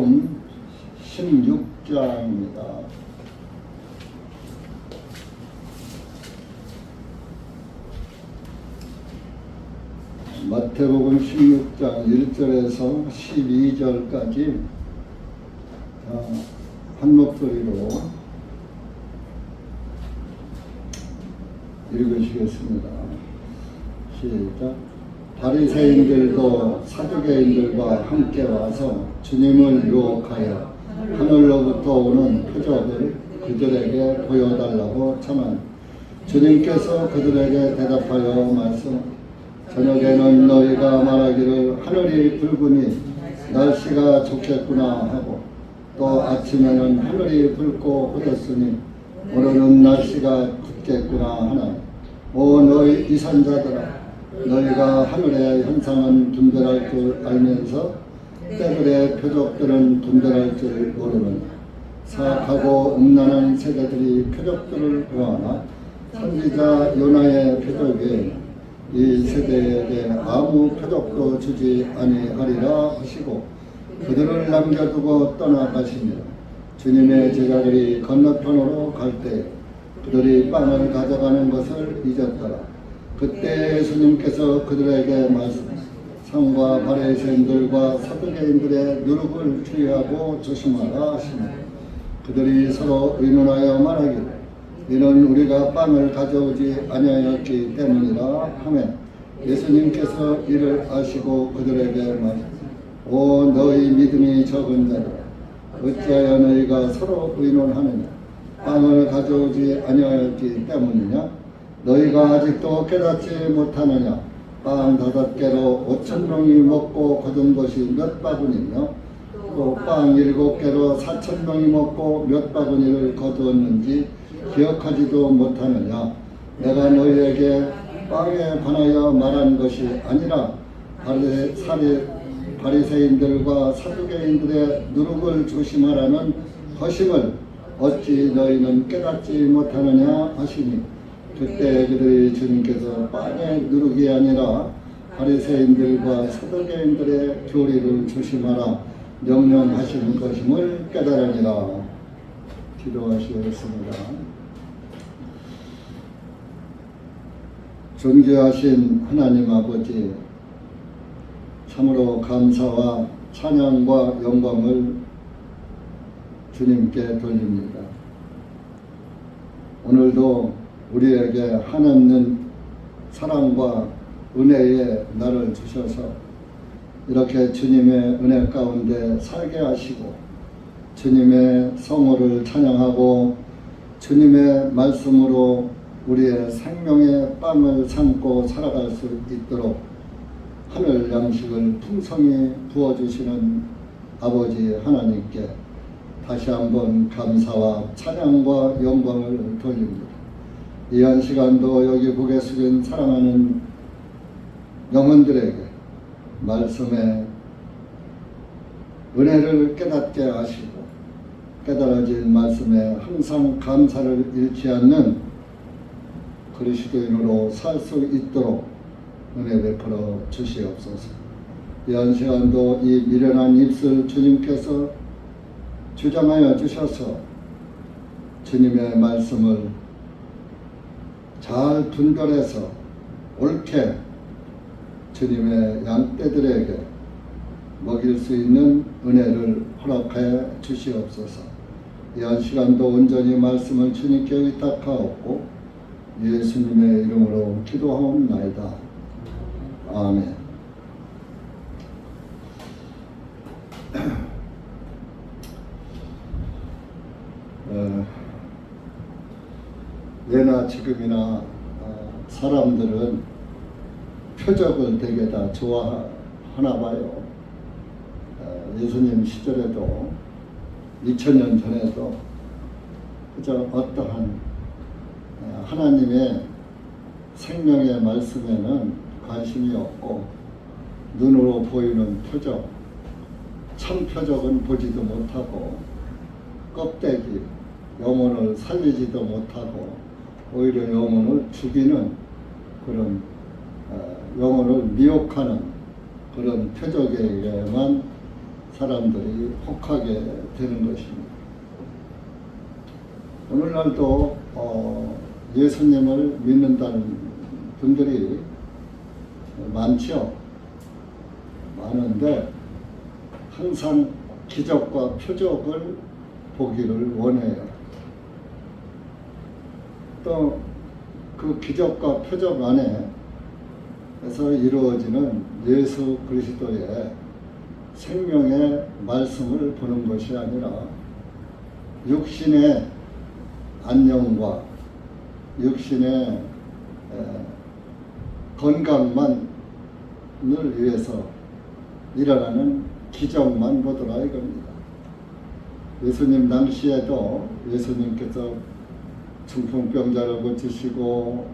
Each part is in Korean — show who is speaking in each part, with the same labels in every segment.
Speaker 1: 마태복음 16장입니다. 마태복음 16장 1절에서 12절까지 한 목소리로 읽으시겠습니다. 시작. 바리새인들도 사두개인들과 함께 와서 주님을 유혹하여 하늘로부터 오는 표적을 그들에게 보여달라고 청한. 주님께서 그들에게 대답하여 말씀. 저녁에는 너희가 말하기를 하늘이 붉으니 날씨가 좋겠구나 하고, 또 아침에는 하늘이 붉고 흐렸으니 오늘은 날씨가 굳겠구나 하나. 오 너희 이산자들아, 너희가 하늘의 현상은 분별할 줄 알면서 때들의 표적들은 분별할 줄 모르느냐. 사악하고 음란한 세대들이 표적들을 구하나 선지자 요나의 표적이 이 세대에게 아무 표적도 주지 아니하리라 하시고 그들을 남겨두고 떠나가시니라. 주님의 제자들이 건너편으로 갈 때 그들이 빵을 가져가는 것을 잊었더라. 그때 예수님께서 그들에게 말씀하시니 상과 바리새인들과 사두개인들의 누룩을 주의하고 조심하라 하시니, 그들이 서로 의논하여 말하기를 이는 우리가 빵을 가져오지 아니하였기 때문이라 하매, 예수님께서 이를 아시고 그들에게 말하시니 오 너희 믿음이 적은 자들아, 어찌하여 너희가 서로 의논하느냐. 빵을 가져오지 아니하였기 때문이냐. 너희가 아직도 깨닫지 못하느냐. 빵 5개로 5,000명이 먹고 거둔 것이 몇 바구니며, 또 빵 7개로 4,000명이 먹고 몇 바구니를 거두었는지 기억하지도 못하느냐. 내가 너희에게 빵에 관하여 말한 것이 아니라 바리새인들과 사두개인들의 누룩을 조심하라는 허심을 어찌 너희는 깨닫지 못하느냐 하시니, 그때 그들이 주님께서 빵의 누룩이 아니라 바리새인들과 사두개인들의 교리를 조심하라 명령하시는 것임을 깨달으니라. 기도하시겠습니다. 존귀하신 하나님 아버지, 참으로 감사와 찬양과 영광을 주님께 돌립니다. 오늘도 우리에게 한없는 사랑과 은혜의 날을 주셔서 이렇게 주님의 은혜 가운데 살게 하시고 주님의 성호를 찬양하고 주님의 말씀으로 우리의 생명의 빵을 삼고 살아갈 수 있도록 하늘 양식을 풍성히 부어주시는 아버지 하나님께 다시 한번 감사와 찬양과 영광을 돌립니다. 이 한 시간도 여기 고개 숙인 사랑하는 영혼들에게 말씀의 은혜를 깨닫게 하시고 깨달아진 말씀에 항상 감사를 잃지 않는 그리스도인으로 살 수 있도록 은혜 베풀어 주시옵소서. 이 한 시간도 이 미련한 입술 주님께서 주장하여 주셔서 주님의 말씀을 잘 분별해서 옳게 주님의 양떼들에게 먹일 수 있는 은혜를 허락하여 주시옵소서. 이 한 시간도 온전히 말씀을 주님께 의탁하옵고 예수님의 이름으로 기도하옵나이다. 아멘. 예나 지금이나 사람들은 표적을 되게 다 좋아하나 봐요. 예수님 시절에도 2000년 전에도 그저 어떠한 하나님의 생명의 말씀에는 관심이 없고 눈으로 보이는 표적, 참 표적은 보지도 못하고 껍데기, 영혼을 살리지도 못하고 오히려 영혼을 죽이는 그런 영혼을 미혹하는 그런 표적에게만 사람들이 혹하게 되는 것입니다. 오늘날도 예수님을 믿는다는 분들이 많죠. 많은데 항상 기적과 표적을 보기를 원해요. 또 그 기적과 표적 안에서 이루어지는 예수 그리스도의 생명의 말씀을 보는 것이 아니라 육신의 안녕과 육신의 건강만을 위해서 일어나는 기적만 보더라 이겁니다. 예수님 당시에도 예수님께서 중풍병자를 고치시고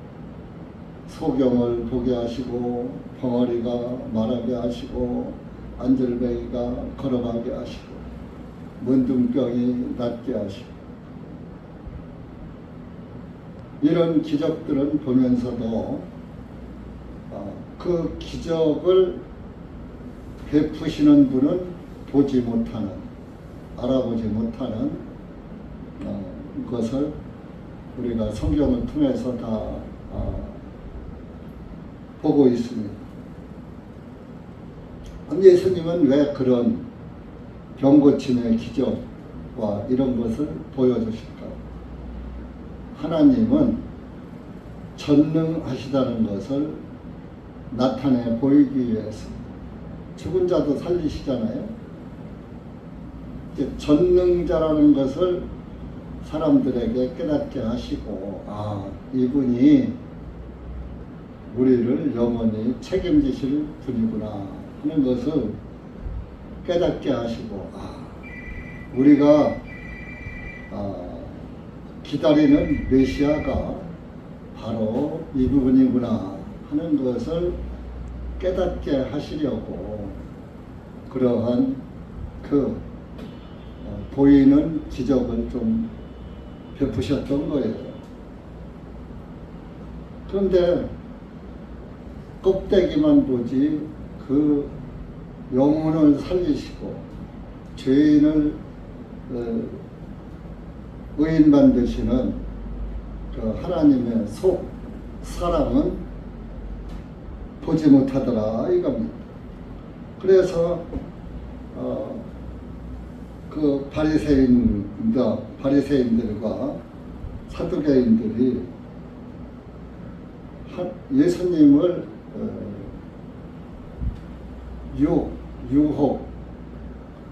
Speaker 1: 소경을 보게 하시고 벙어리가 말하게 하시고 안절뱅이가 걸어가게 하시고 문둥병이 낫게 하시고 이런 기적들은 보면서도 그 기적을 베푸시는 분은 보지 못하는, 알아보지 못하는 것을 우리가 성경을 통해서 다 보고 있습니다. 예수님은 왜 그런 병고침의 기적과 이런 것을 보여주실까요? 하나님은 전능하시다는 것을 나타내 보이기 위해서 죽은 자도 살리시잖아요. 전능자라는 것을 사람들에게 깨닫게 하시고 이분이 우리를 영원히 책임지실 분이구나 하는 것을 깨닫게 하시고 우리가 기다리는 메시아가 바로 이 부분이구나 하는 것을 깨닫게 하시려고 그러한 보이는 기적을 좀 베푸셨던 거예요. 그런데 껍데기만 보지 그 영혼을 살리시고 죄인을 의인 만드시는 그 하나님의 속 사랑은 보지 못하더라 이겁니다. 그래서 그 바리새인들과 사두개인들이 예수님을 유혹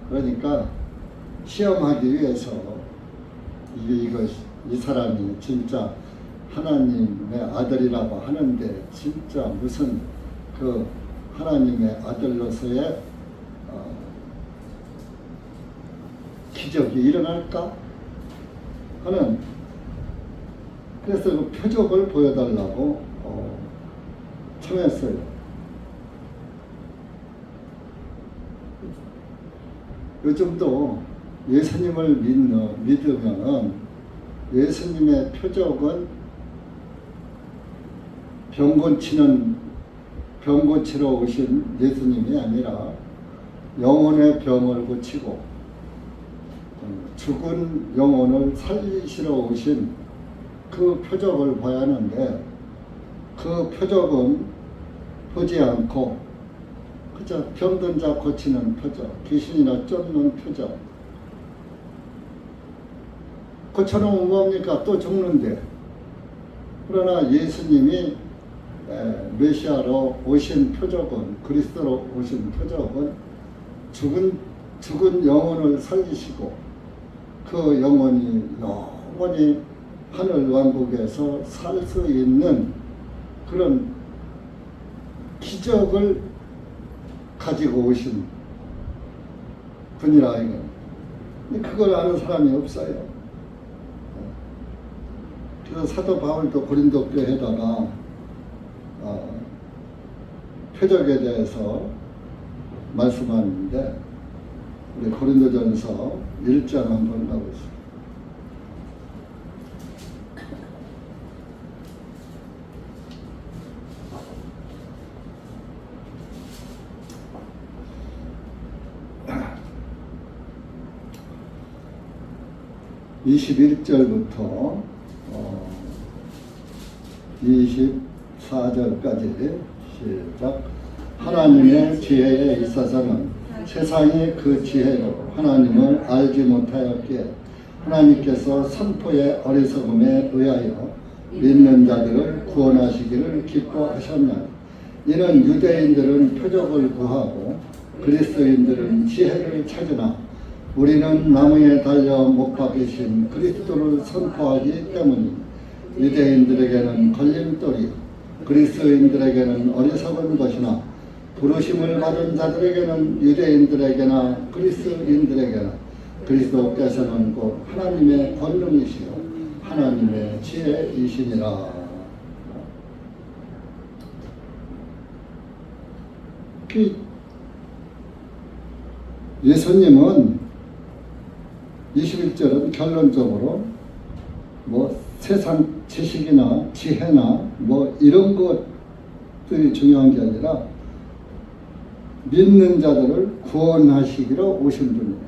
Speaker 1: 그러니까 시험하기 위해서 이 사람이 진짜 하나님의 아들이라고 하는데 진짜 무슨 그 하나님의 아들로서의 기적이 일어날까 하는, 그래서 그 표적을 보여달라고 청했어요. 요즘도 예수님을 믿으면 예수님의 표적은 병 고치러 오신 예수님이 아니라 영혼의 병을 고치고 죽은 영혼을 살리시러 오신 그 표적을 봐야 하는데 그 표적은 보지 않고 그저 병든 자 고치는 표적, 귀신이나 쫓는 표적. 고쳐놓으면 뭡니까? 또 죽는데. 그러나 예수님이 메시아로 오신 표적은, 그리스도로 오신 표적은 죽은 영혼을 살리시고 그 영혼이 영원히 하늘 왕국에서 살 수 있는 그런 기적을 가지고 오신 분이라 이거. 근데 그걸 아는 사람이 없어요. 그래서 사도 바울도 고린도 교회에다가 표적에 대해서 말씀하는데 우리 고린도전서 1장 한번 가보시죠. 21절부터 24절까지 시작. 하나님의 지혜에 있어서는 세상이 그 지혜로 하나님을 알지 못하였기에 하나님께서 선포의 어리석음에 의하여 믿는 자들을 구원하시기를 기뻐하셨나니, 이는 유대인들은 표적을 구하고 그리스도인들은 지혜를 찾으나 우리는 나무에 달려 못 박히신 그리스도를 선포하기 때문이니, 유대인들에게는 걸림돌이 그리스도인들에게는 어리석은 것이나 부르심을 받은 자들에게는 유대인들에게나 그리스도인들에게나 그리스도께서는 곧 하나님의 권능이시요 하나님의 지혜이시니라. 예수님은 21절은 결론적으로 세상 지식이나 지혜나 이런 것들이 중요한 게 아니라 믿는 자들을 구원하시기로 오신 분이에요.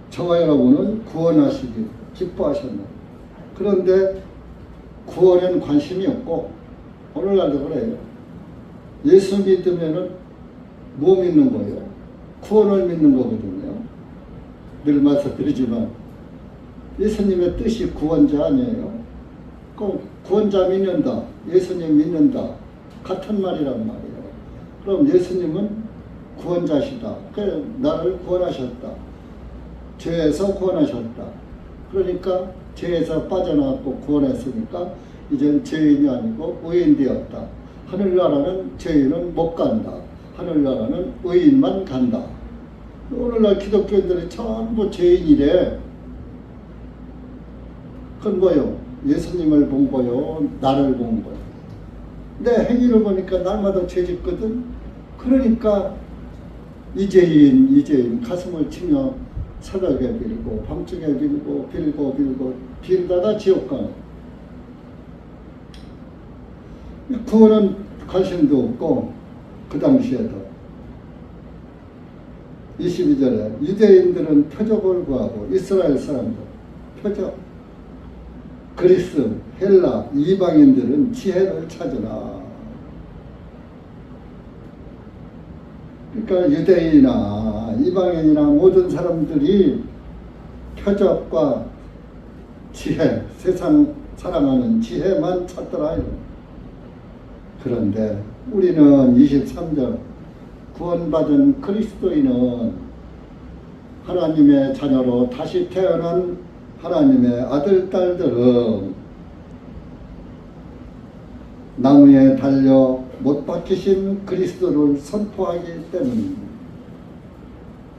Speaker 1: 저와 여러분은 구원하시기 기뻐하셨나요? 그런데 구원에는 관심이 없고, 오늘날도 그래요. 예수 믿으면은 뭐 믿는 거예요? 구원을 믿는 거거든요. 늘 말씀드리지만 예수님의 뜻이 구원자 아니에요. 구원자 믿는다, 예수님 믿는다, 같은 말이란 말이에요. 그럼 예수님은 구원자시다. 그래, 나를 구원하셨다. 죄에서 구원하셨다. 그러니까 죄에서 빠져나왔고 구원했으니까 이젠 죄인이 아니고 의인 되었다. 하늘나라는 죄인은 못 간다. 하늘나라는 의인만 간다. 오늘날 기독교인들이 전부 죄인이래. 그건 뭐요? 예수님을 본 거요? 나를 본 거요? 내 행위를 보니까 날마다 죄 짓거든. 그러니까 이제인 가슴을 치며 새벽에 빌고 밤중에 빌고 빌다가 지옥 가는. 구원은 관심도 없고, 그 당시에도 22절에 유대인들은 표적을 구하고 이스라엘 사람들 표적, 그리스, 헬라, 이방인들은 지혜를 찾으라. 그러니까 유대인이나 이방인이나 모든 사람들이 표적과 지혜, 세상 사랑하는 지혜만 찾더라. 그런데 우리는 23절, 구원받은 그리스도인은 하나님의 자녀로 다시 태어난 하나님의 아들, 딸들은 나무에 달려 못 박히신 그리스도를 선포하기 때문입니다.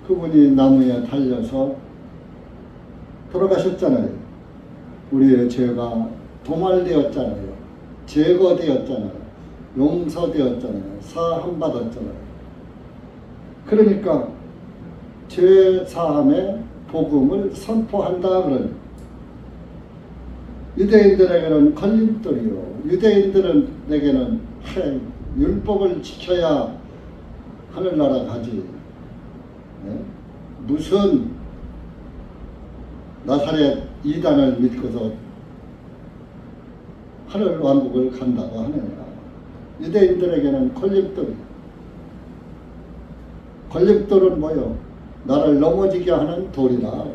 Speaker 1: 그분이 나무에 달려서 돌아가셨잖아요. 우리의 죄가 도말되었잖아요. 제거되었잖아요. 용서되었잖아요. 사함받았잖아요. 그러니까 죄사함의 복음을 선포한다 그러니, 유대인들에게는 걸림돌이요, 유대인들에게는 율법을 지켜야 하늘나라 가지. 무슨 나사렛 이단을 믿고서 하늘 왕국을 간다고 하느냐. 유대인들에게는 걸림돌. 걸림돌은 뭐요? 나를 넘어지게 하는 돌이다.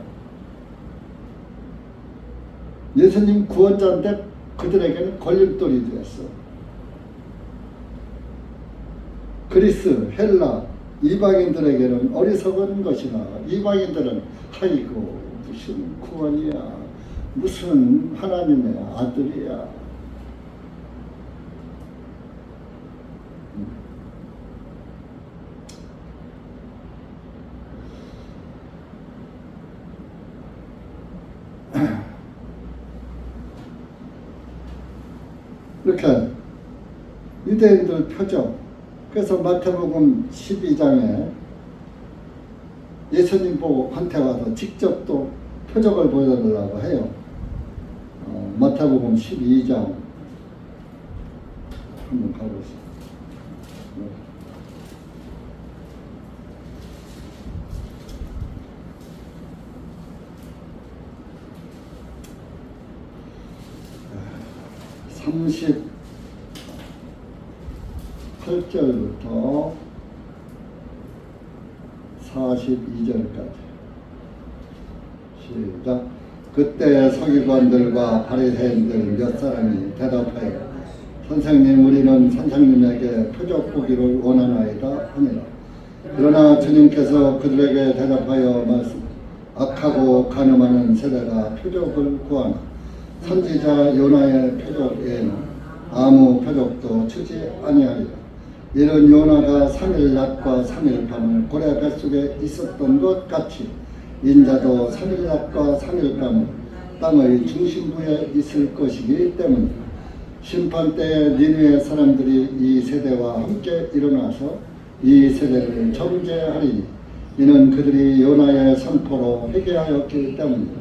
Speaker 1: 예수님 구원자인데 그들에게는 걸림돌이 되었어. 그리스, 헬라, 이방인들에게는 어리석은 것이나, 이방인들은 아이고 무슨 구원이야, 무슨 하나님의 아들이야. 이렇게 유대인들 표적. 그래서 마태복음 12장에 예수님 보고 한테 와서 직접 또 표적을 보여달라고 해요. 마태복음 12장 한번 가보시죠. 38절부터 42절까지 시작. 그때 서기관들과 바리새인들 몇 사람이 대답하여 선생님, 우리는 선생님에게 표적 보기를 원하나이다 하니라. 그러나 주님께서 그들에게 대답하여 말씀, 악하고 간음하는 세대가 표적을 구하나 선지자 요나의 표적 외에는 아무 표적도 주지 아니하리라. 이런 요나가 3일 낮과 3일 밤을 고래 뱃속에 있었던 것 같이 인자도 3일 낮과 3일 밤을 땅의 중심부에 있을 것이기 때문이다. 심판 때에 니느웨 사람들이 이 세대와 함께 일어나서 이 세대를 정죄하리니 이는 그들이 요나의 선포로 회개하였기 때문이다.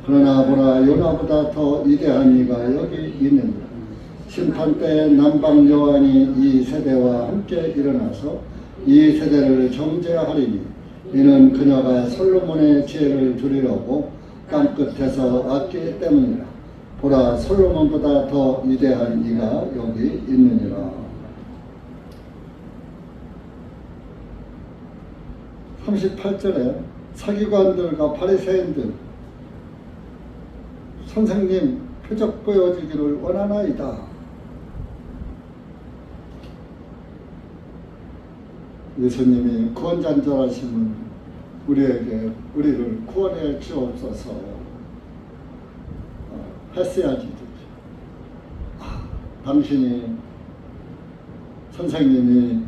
Speaker 1: 그러나 보라, 요나보다 더 위대한 이가 여기 있느니라. 심판 때에 남방 여호와니 이 세대와 함께 일어나서 이 세대를 정죄하리니 이는 그녀가 솔로몬의 지혜를 두리려고 땅끝에서 왔기 때문이라. 보라, 솔로몬보다 더 위대한 이가 여기 있느니라. 38절에 서기관들과 바리새인들, 선생님 표적 보여주기를 원하나이다. 예수님이 구원자인 줄 아시면 우리를 구원해 주옵소서 했어야지. 당신이 선생님이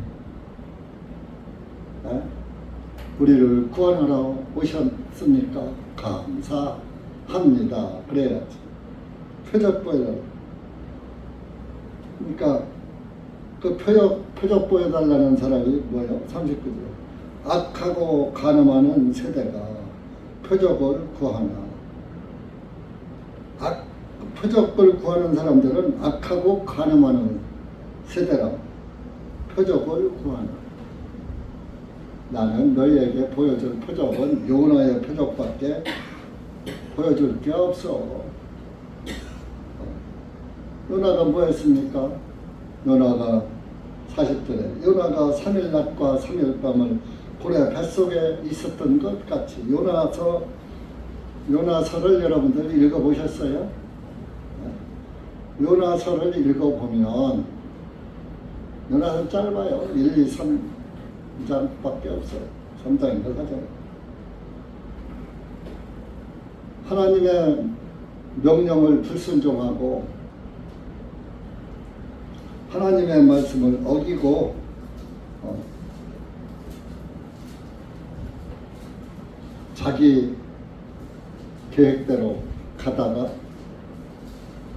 Speaker 1: 우리를 구원하러 오셨습니까? 감사합니다. 그래야지. 표적 보여달라. 그러니까 그 표적 보여달라는 사람이 뭐예요? 39절. 악하고 간음하는 세대가 표적을 구하나. 표적을 구하는 사람들은 악하고 간음하는 세대라. 표적을 구하나. 나는 너희에게 보여줄 표적은 요나의 표적밖에 보여줄 게 없어. 요나가 뭐 했습니까? 요나가 40절에 요나가 3일 낮과 3일 밤을 고래 뱃속에 있었던 것 같이. 요나서를 여러분들 읽어보셨어요? 요나서를 읽어보면 요나서 짧아요. 1, 2, 3장밖에 없어요. 3장인가 가잖아요. 하나님의 명령을 불순종하고 하나님의 말씀을 어기고 자기 계획대로 가다가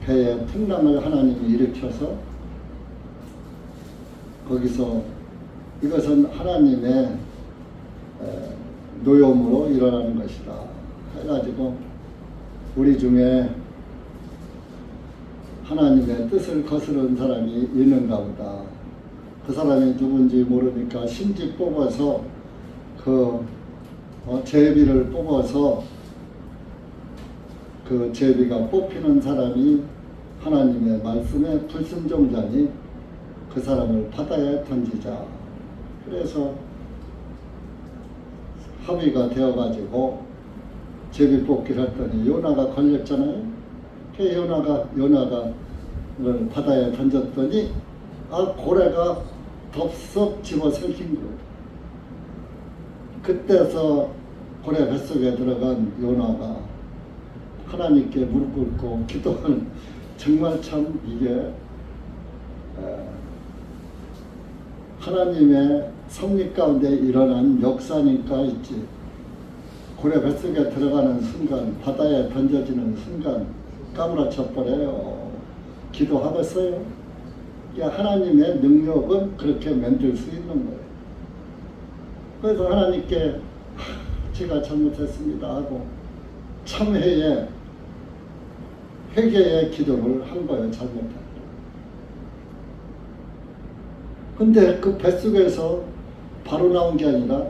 Speaker 1: 배에 풍랑을 하나님이 일으켜서 거기서 이것은 하나님의 노염으로 일어나는 것이다 해가지고 우리 중에 하나님의 뜻을 거스른 사람이 있는가 보다. 그 사람이 누군지 모르니까 신지 뽑아서 그 제비를 뽑아서 그 제비가 뽑히는 사람이 하나님의 말씀에 불순종자니 그 사람을 바다에 던지자. 그래서 합의가 되어가지고 제비 뽑기를 했더니 요나가 걸렸잖아요. 그 요나가 바다에 던졌더니 고래가 덥석 집어삼킨 거예요. 그때서 고래 뱃속에 들어간 요나가 하나님께 무릎 꿇고 기도하는, 정말 참 이게 하나님의 섭리 가운데 일어난 역사니까 있지. 고래 뱃속에 들어가는 순간, 바다에 던져지는 순간 까무라쳐 버려요. 기도하겠어요? 하나님의 능력은 그렇게 만들 수 있는 거예요. 그래서 하나님께 제가 잘못했습니다 하고 참회의 회개의 기도를 한 거예요. 잘못한 거. 근데 그 뱃속에서 바로 나온 게 아니라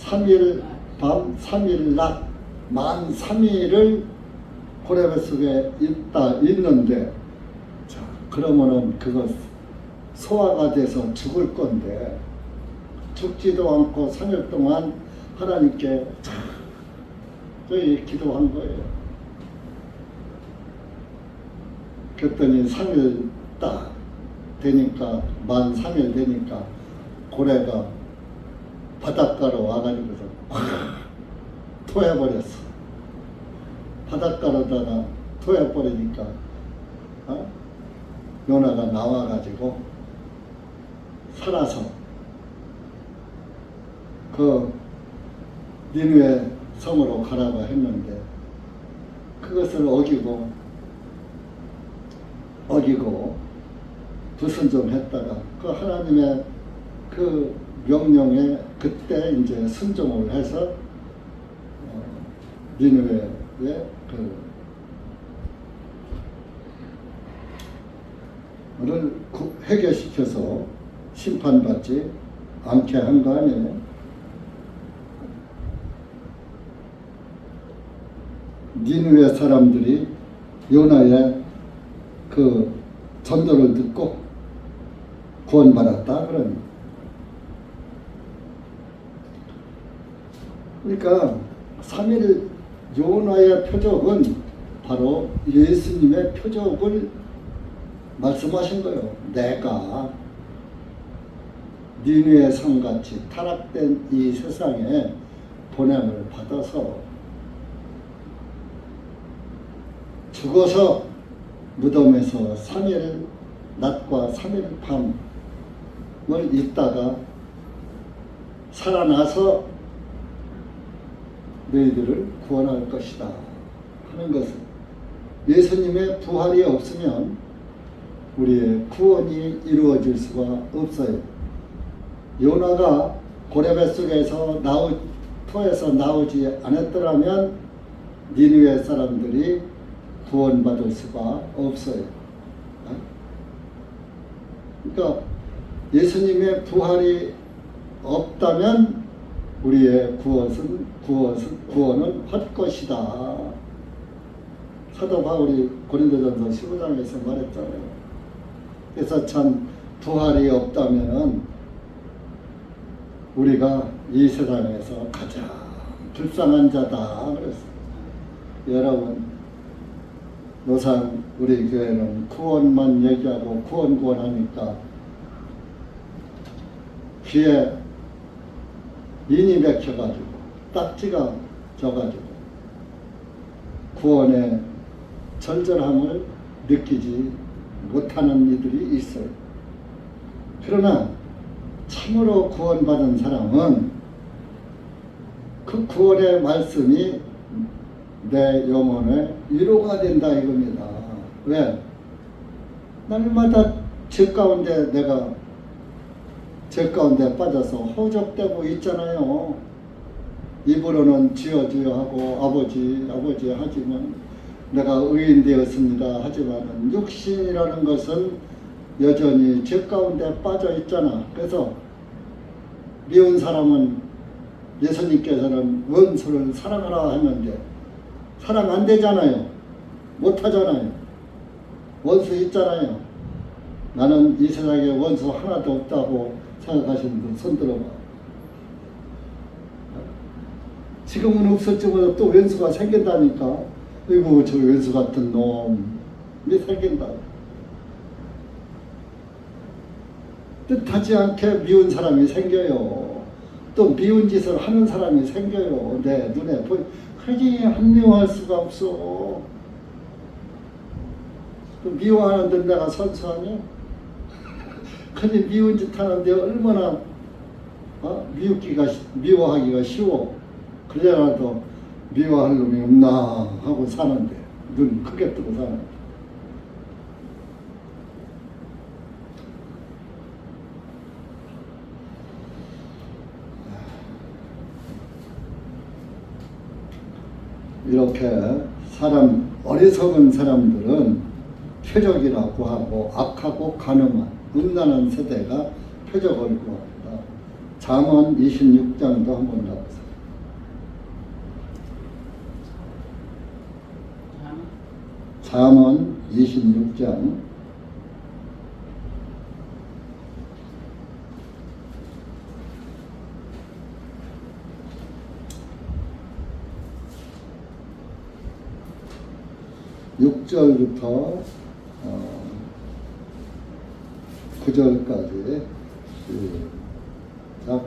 Speaker 1: 3일 밤 3일 낮 만 3일을 고래 뱃속에 있는데, 자, 그러면은 그거 소화가 돼서 죽을 건데 죽지도 않고 3일 동안 하나님께 저희 기도한 거예요. 그랬더니 3일 딱 되니까 만 3일 되니까 고래가 바닷가로 와가지고서 확 토해버렸어. 바닷가로다가 토해버리니까 요나가 나와가지고 살아서 그 니느웨 성으로 가라고 했는데 그것을 어기고 불순종했다가 그 하나님의 그 명령에 그때 이제 순종을 해서 니느웨의 그를 해결시켜서 심판받지 않게 한 거 아니에요. 니느웨 사람들이 요나의 그 전도를 듣고 구원받았다 그러니. 그러니까 3일 요나의 표적은 바로 예수님의 표적을 말씀하신 거예요. 내가 니느웨 성같이 타락된 이 세상에 보냄을 받아서 죽어서 무덤에서 3일 낮과 3일 밤을 있다가 살아나서 너희들을 구원할 것이다 하는 것은 예수님의 부활이 없으면 우리의 구원이 이루어질 수가 없어요. 요나가 고래뱃속에서 토해서 나오지 않았더라면 니느웨 사람들이 구원받을 수가 없어요. 그러니까 예수님의 부활이 없다면 우리의 구원은 헛것이다. 사도 바울이 고린도전서 15장에서 말했잖아요. 그래서 참 부활이 없다면은 우리가 이 세상에서 가장 불쌍한 자다 그랬어요. 여러분, 노상 우리 교회는 구원만 얘기하고 구원 하니까 귀에 인이 맥혀가지고 딱지가 져가지고 구원의 절절함을 느끼지 못하는 이들이 있어요. 그러나 참으로 구원받은 사람은 그 구원의 말씀이 내 영혼의 위로가 된다 이겁니다. 왜? 날마다 죄 가운데 내가 죄 가운데 빠져서 허적되고 있잖아요. 입으로는 주여 주여 하고 아버지 아버지 하지만 내가 의인 되었습니다 하지만 육신이라는 것은 여전히 죄 가운데 빠져 있잖아. 그래서 미운 사람은 예수님께서는 원수를 사랑하라 했는데 사랑 안 되잖아요. 못 하잖아요. 원수 있잖아요. 나는 이 세상에 원수 하나도 없다고 생각하시는 분 손 들어봐. 지금은 없을지 몰라도 또 왼수가 생긴다니까. 아이고 저 왼수 같은 놈이 생긴다. 뜻하지 않게 미운 사람이 생겨요. 또 미운 짓을 하는 사람이 생겨요. 내 눈에 보이. 하지 합리화할 수가 없어. 미워하는데 내가 선수하냐? 근데 미운 짓 하는데 얼마나 미워하기가 쉬워. 그래라도 미워할 놈이 없나 하고 사는데 눈 크게 뜨고 사는데. 이렇게 어리석은 사람들은 표적이라고 하고 악하고 가늠한 음란한 세대가 표적을 구합니다. 잠언 26장도 한번 나오세요. 잠언 26장 6절부터 9절까지 시작.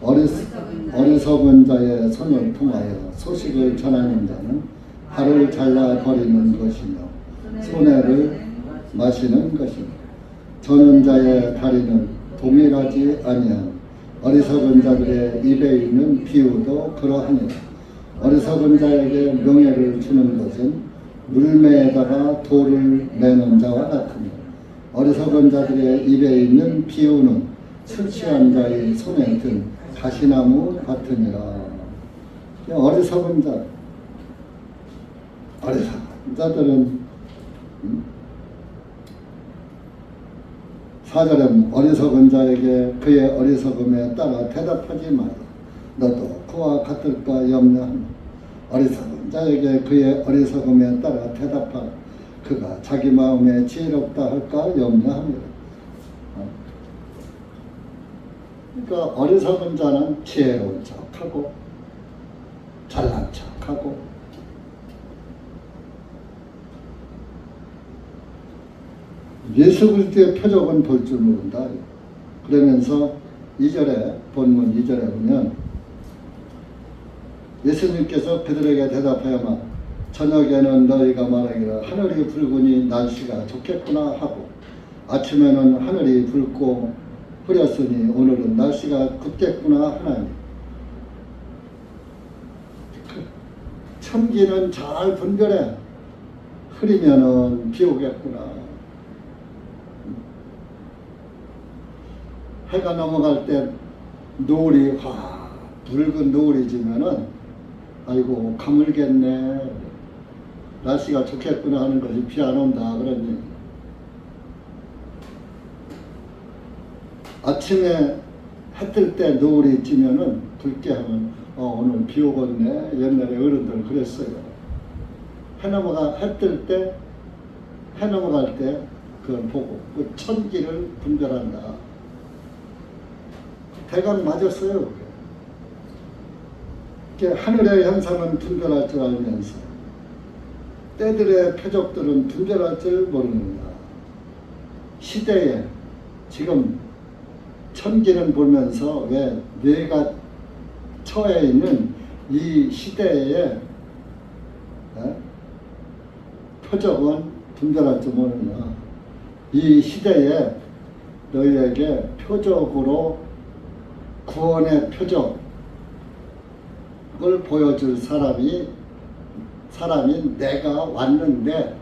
Speaker 1: 어리석은 자의 손을 통하여 소식을 전하는 자는 발을 잘라버리는 것이며 손해를 마시는 것이며 저는 자의 다리는 동일하지 아니한 어리석은 자들의 입에 있는 비유도 그러하니라. 어리석은 자에게 명예를 주는 것은 물매에다가 돌을 매는 자와 같으며 어리석은 자들의 입에 있는 비유는 술 취한 자의 손에 든 가시나무 같으니라. 어리석은 자들은 4절에 어리석은 자에게 그의 어리석음에 따라 대답하지 마라. 너도 그와 같을까 염려하며 어리석은 자에게 그의 어리석음에 따라 대답하라. 그가 자기 마음에 지혜롭다 할까 염려합니다. 그러니까 어리석은 자는 지혜로운 척하고 잘난 척하고 예수 그리스도의 표적은 볼 줄 모른다. 그러면서 2절에 본문 2절에 보면 예수님께서 그들에게 대답하여만 저녁에는 너희가 말하기를 하늘이 붉으니 날씨가 좋겠구나 하고 아침에는 하늘이 붉고 흐렸으니 오늘은 날씨가 굽겠구나 하나니 천기는 잘 분별해. 흐리면은 비 오겠구나. 해가 넘어갈 때 노을이 붉은 노을이 지면은 아이고 가물겠네. 날씨가 좋겠구나 하는 것이 비 안 온다 그런 얘기. 아침에 해 뜰 때 노을이 지면은 붉게 하면 오늘 비 오겠네. 옛날에 어른들 그랬어요. 해 넘어갈 때 그걸 보고 그 천기를 분별한다. 대강 맞았어요. 하늘의 현상은 분별할 줄 알면서 때들의 표적들은 분별할 줄 모릅니다. 시대에 지금 천기는 보면서 왜 뇌가 처해 있는 이 시대에 표적은 분별할 줄 모르냐. 이 시대에 너희에게 표적으로 구원의 표적을 보여줄 사람이 내가 왔는데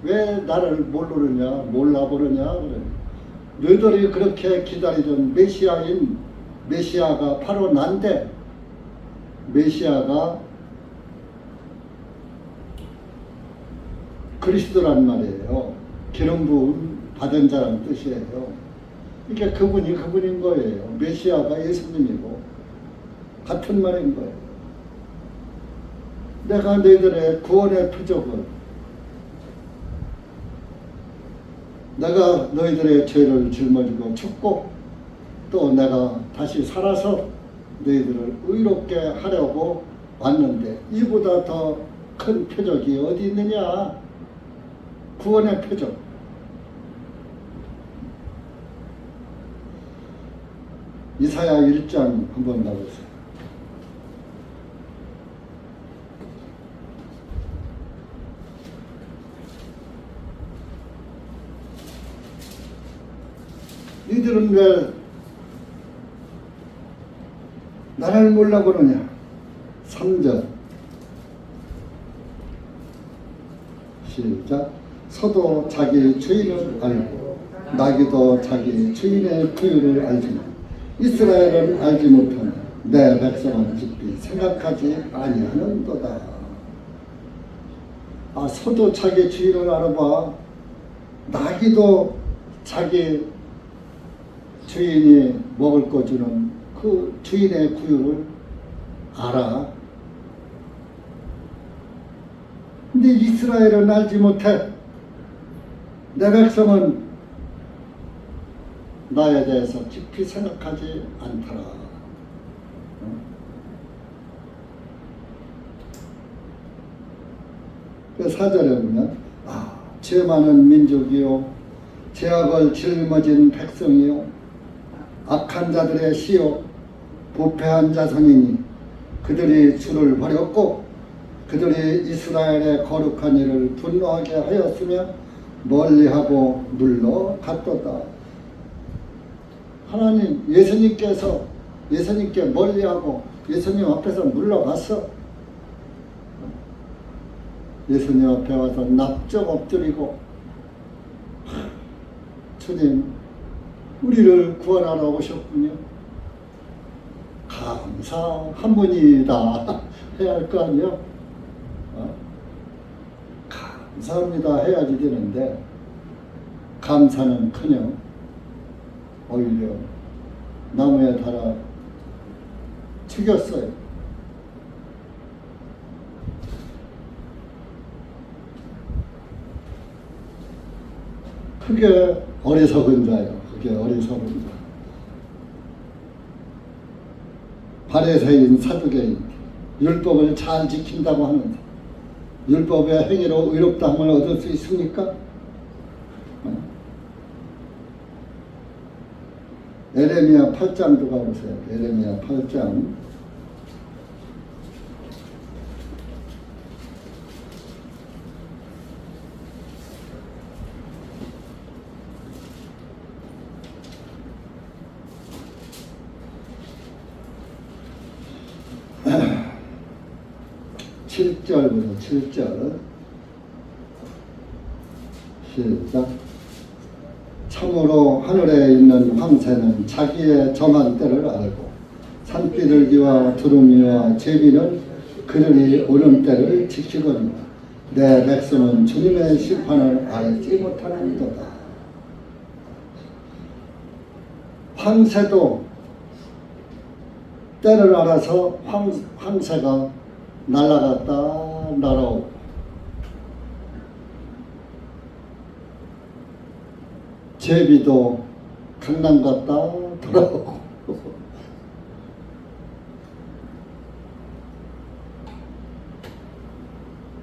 Speaker 1: 왜 나를 몰라보느냐 그래. 너희들이 그렇게 기다리던 메시아가 바로 난데 메시아가 그리스도란 말이에요. 기름 부음 받은 자란 뜻이에요. 그러니까 그분인 거예요. 메시아가 예수님이고 같은 말인 거예요. 내가 너희들의 구원의 표적을 내가 너희들의 죄를 짊어지고 죽고 또 내가 다시 살아서 너희들을 의롭게 하려고 왔는데 이보다 더 큰 표적이 어디 있느냐. 구원의 표적. 이사야 1장 한번 봐보세요. 니들은 왜 나를 몰라보느냐. 3절 시작. 소도 자기 주인을 알고 나귀도 자기 주인의 부유를 알지만 이스라엘은 알지 못하며 내 백성은 깊이 생각하지 아니하는도다. 소도 자기 주인을 알아봐. 나귀도 자기 주인이 먹을 거 주는 그 주인의 구유를 알아. 근데 이스라엘은 알지 못해. 내 백성은 나에 대해서 깊이 생각하지 않더라. 그 4절에 보면 죄 많은 민족이요 죄악을 짊어진 백성이요 악한 자들의 시요 부패한 자손이니 그들이 주를 버렸고 그들이 이스라엘의 거룩한 일을 분노하게 하였으며 멀리하고 물러갔도다. 하나님 예수님께 멀리하고 예수님 앞에서 물러갔어. 예수님 앞에 와서 납작 엎드리고 주님 우리를 구원하러 오셨군요. 감사한 분이다 해야 할 거 아니요? 감사합니다 해야지 되는데 감사는커녕 오히려 나무에 달아 죽였어요. 그게 어리석은 자예요. 그게 어리석은 자. 바리새인 사두개인 율법을 잘 지킨다고 하는데 율법의 행위로 의롭다함을 얻을 수 있습니까? 에레미야 8장도 가보세요. 에레미야 8장 7절부터 7절 시작. 참으로 하늘에 있는 황새는 자기의 정한 때를 알고 산비둘기와 두루미와 제비는 그들이 오는 때를 지키거니와 내 백성은 주님의 심판을 알지 못하는도다. 황새도 때를 알아서 황새가 날아갔다 날아오고 제비도 강남 갔다 돌아오고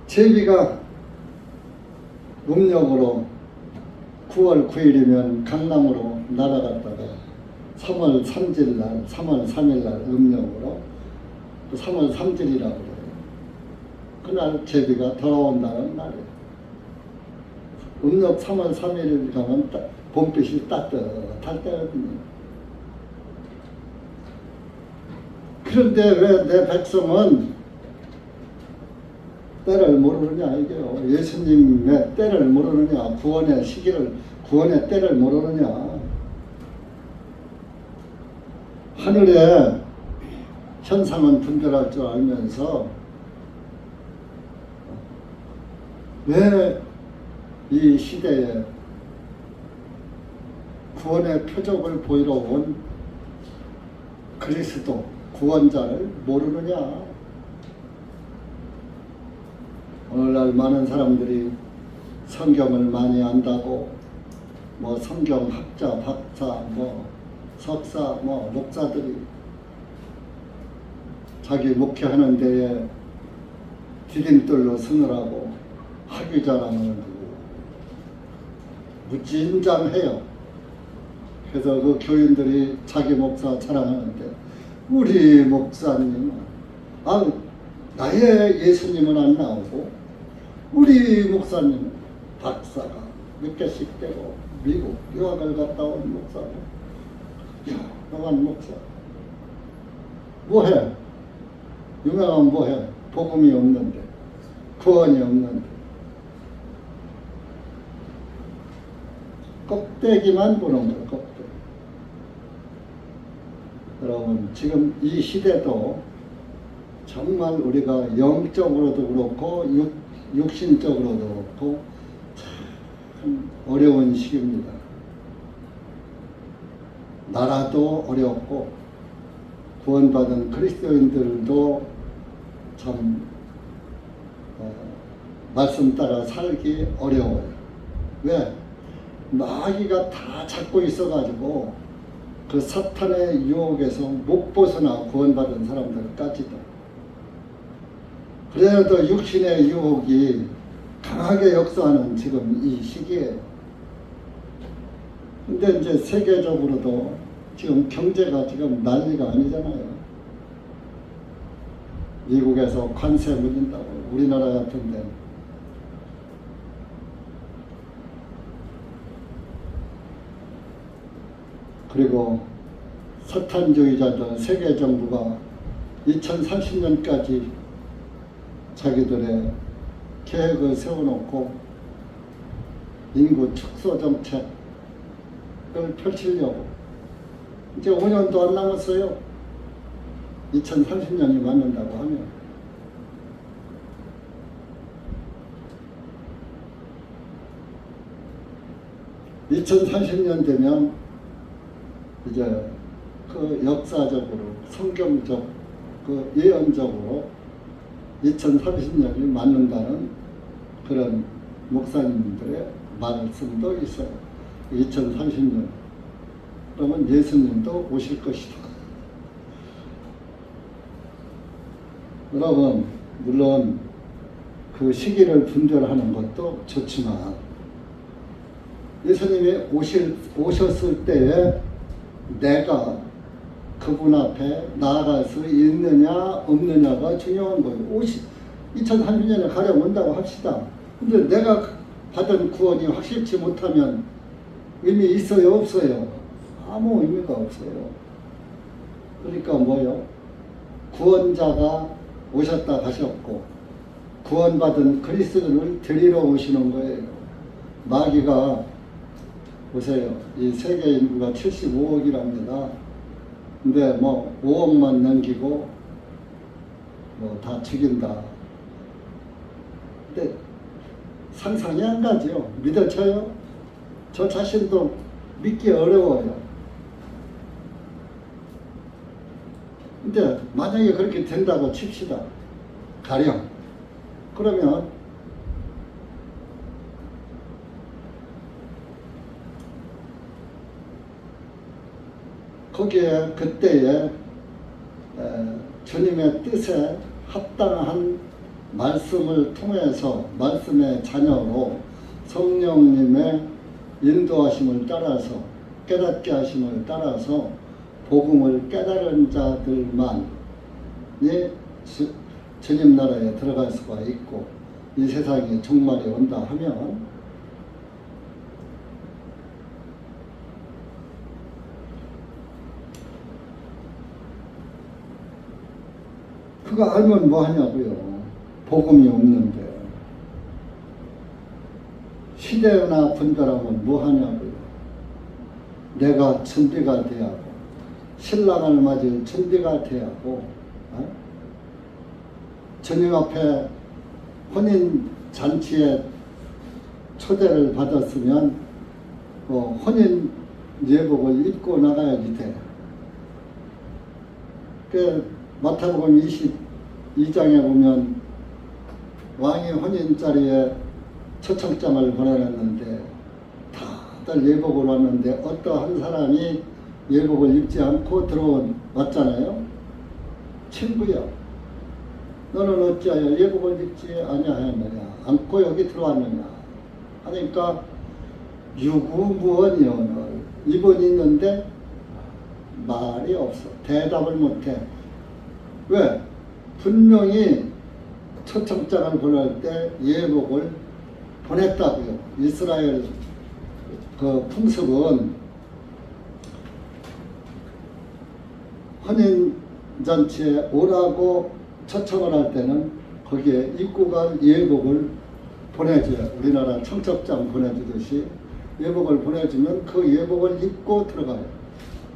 Speaker 1: 제비가 음력으로 9월 9일이면 강남으로 날아갔다가 3월 3일 날 음력으로 3월 3일이라고 그래요. 그날 제비가 돌아온다는 날이에요. 음력 3월 3일 가면 봄빛이 따뜻할 때거든요. 그런데 왜 내 백성은 때를 모르느냐 이게요. 예수님의 때를 모르느냐, 구원의 시기를, 구원의 때를 모르느냐. 하늘의 현상은 분별할 줄 알면서 왜 이 시대에 구원의 표적을 보이러 온 그리스도 구원자를 모르느냐. 오늘날 많은 사람들이 성경을 많이 안다고 뭐 성경학자, 박사, 뭐 석사, 뭐 목사들이 자기 목회하는 데에 디딤돌로 서느라고 학위자랑을 무진장해요. 그래서 그 교인들이 자기 목사 자랑하는데 우리 목사님은 나의 예수님은 안 나오고 우리 목사님은 박사가 몇 개씩 되고 미국 유학을 갔다 온 목사고 유명한 목사 뭐해? 유명한 뭐해? 복음이 없는데 구원이 없는데 껍데기만 보는 거예요. 껍데기. 여러분 지금 이 시대도 정말 우리가 영적으로도 그렇고 육신적으로도 그렇고 참 어려운 시기입니다. 나라도 어렵고 구원받은 그리스도인들도 참 말씀 따라 살기 어려워요. 왜? 마귀가 다 잡고 있어가지고 그 사탄의 유혹에서 못 벗어나 구원받은 사람들까지도. 그래도 육신의 유혹이 강하게 역사하는 지금 이 시기에. 근데 이제 세계적으로도 지금 경제가 지금 난리가 아니잖아요. 미국에서 관세 물린다고, 우리나라 같은 데. 그리고 석탄주의자들 세계 정부가 2030년까지 자기들의 계획을 세워놓고 인구 축소 정책을 펼치려고 이제 5년도 안 남았어요. 2030년이 맞는다고 하면. (2030년) 되면 이제 그 역사적으로 성경적 그 예언적으로 2030년이 맞는다는 그런 목사님들의 말씀도 있어요. 2030년 그러면 예수님도 오실 것이다. 여러분, 물론 그 시기를 분별하는 것도 좋지만 예수님이 오셨을 때에 내가 그분 앞에 나아갈 수 있느냐 없느냐가 중요한 거예요. 2030년에 가령 온다고 합시다. 근데 내가 받은 구원이 확실치 못하면 의미 있어요 없어요? 아무 의미가 없어요. 그러니까 뭐요? 구원자가 오셨다 가셨고 구원받은 그리스도를 데리러 오시는 거예요. 마귀가 보세요. 이 세계 인구가 75억이랍니다. 근데 뭐 5억만 넘기고 뭐 다 죽인다. 근데 상상이 안 가죠. 믿어져요? 저 자신도 믿기 어려워요. 근데 만약에 그렇게 된다고 칩시다. 가령. 그러면 거기에 그때에 주님의 뜻에 합당한 말씀을 통해서 말씀의 자녀로 성령님의 인도하심을 따라서 깨닫게 하심을 따라서 복음을 깨달은 자들만이 주님 나라에 들어갈 수가 있고 이 세상에 종말이 온다 하면 그거 알면 뭐 하냐고요. 복음이 없는데. 시대나 분별하면 뭐 하냐고요. 내가 준비가 돼야 하고 신랑을 맞을 준비가 돼야 하고 주님 앞에 혼인 잔치에 초대를 받았으면 혼인 예복을 입고 나가야지 돼. 그 마태복음 22장에 보면 왕이 혼인 자리에 초청장을 보내놨는데 다들 예복을 왔는데 어떠한 사람이 예복을 입지 않고 왔잖아요. 친구야, 너는 어찌하여 예복을 입지 아니하였느냐, 않고 여기 들어왔느냐 하니까 유구무원이요. 입은 있는데 말이 없어. 대답을 못해. 왜? 분명히 초청장을 보낼 때 예복을 보냈다고요. 이스라엘 그 풍습은 혼인잔치에 오라고 초청을 할 때는 거기에 입고 갈 예복을 보내줘요. 우리나라 청첩장 보내주듯이 예복을 보내주면 그 예복을 입고 들어가요.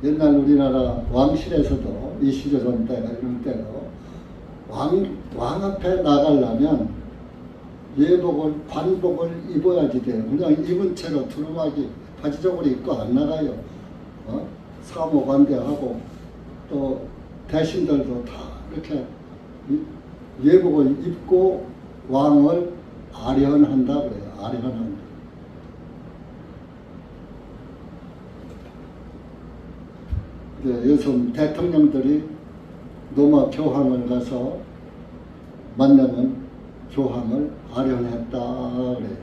Speaker 1: 옛날 우리나라 왕실에서도 이시조선 때가 이런 때로 왕 앞에 나가려면 예복을 관복을 입어야지 돼요. 그냥 입은 채로 두루마기 바지저고리 입고 안 나가요. 사모관대하고 또 대신들도 다 이렇게 예복을 입고 왕을 아련한다 그래요. 아련한다. 요즘 대통령들이 로마 교황을 가서 만나면 교황을 아련했다 그래요.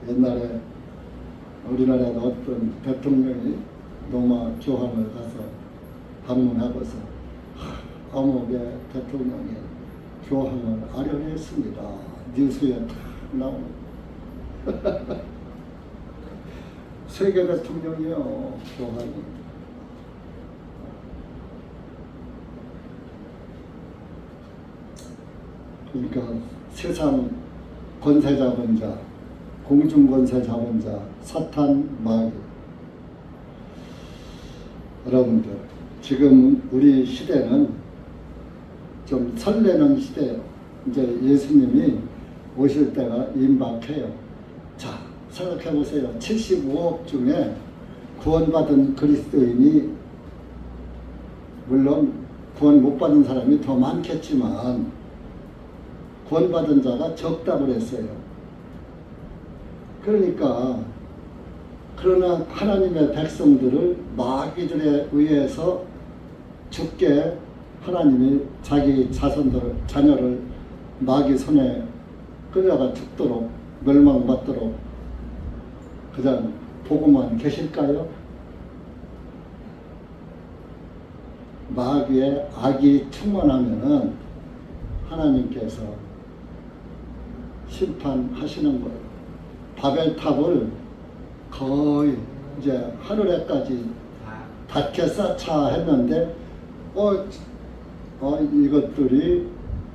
Speaker 1: 옛날에 우리나라도 어떤 대통령이 로마 교황을 가서 방문하고서 어묵의 대통령이 교황을 아련했습니다. 뉴스에 탁 나오는 세계 대통령이요, 교황이. 그러니까 세상 권세 잡은 자, 공중 권세 잡은 자, 사탄 마귀. 여러분들, 지금 우리 시대는 좀 설레는 시대예요. 이제 예수님이 오실 때가 임박해요. 자, 생각해 보세요. 75억 중에 구원받은 그리스도인이, 물론 구원 못 받은 사람이 더 많겠지만 구원받은 자가 적다고 했어요. 그러니까 그러나 하나님의 백성들을 마귀들에 의해서 죽게 하나님이 자기 자녀를 마귀 손에 끌려가 죽도록 멸망받도록 그냥 보고만 계실까요? 마귀의 악이 충만하면은 하나님께서 심판하시는 거예요. 바벨탑을 거의 이제 하늘에까지 닿게 쌓자 했는데 이것들이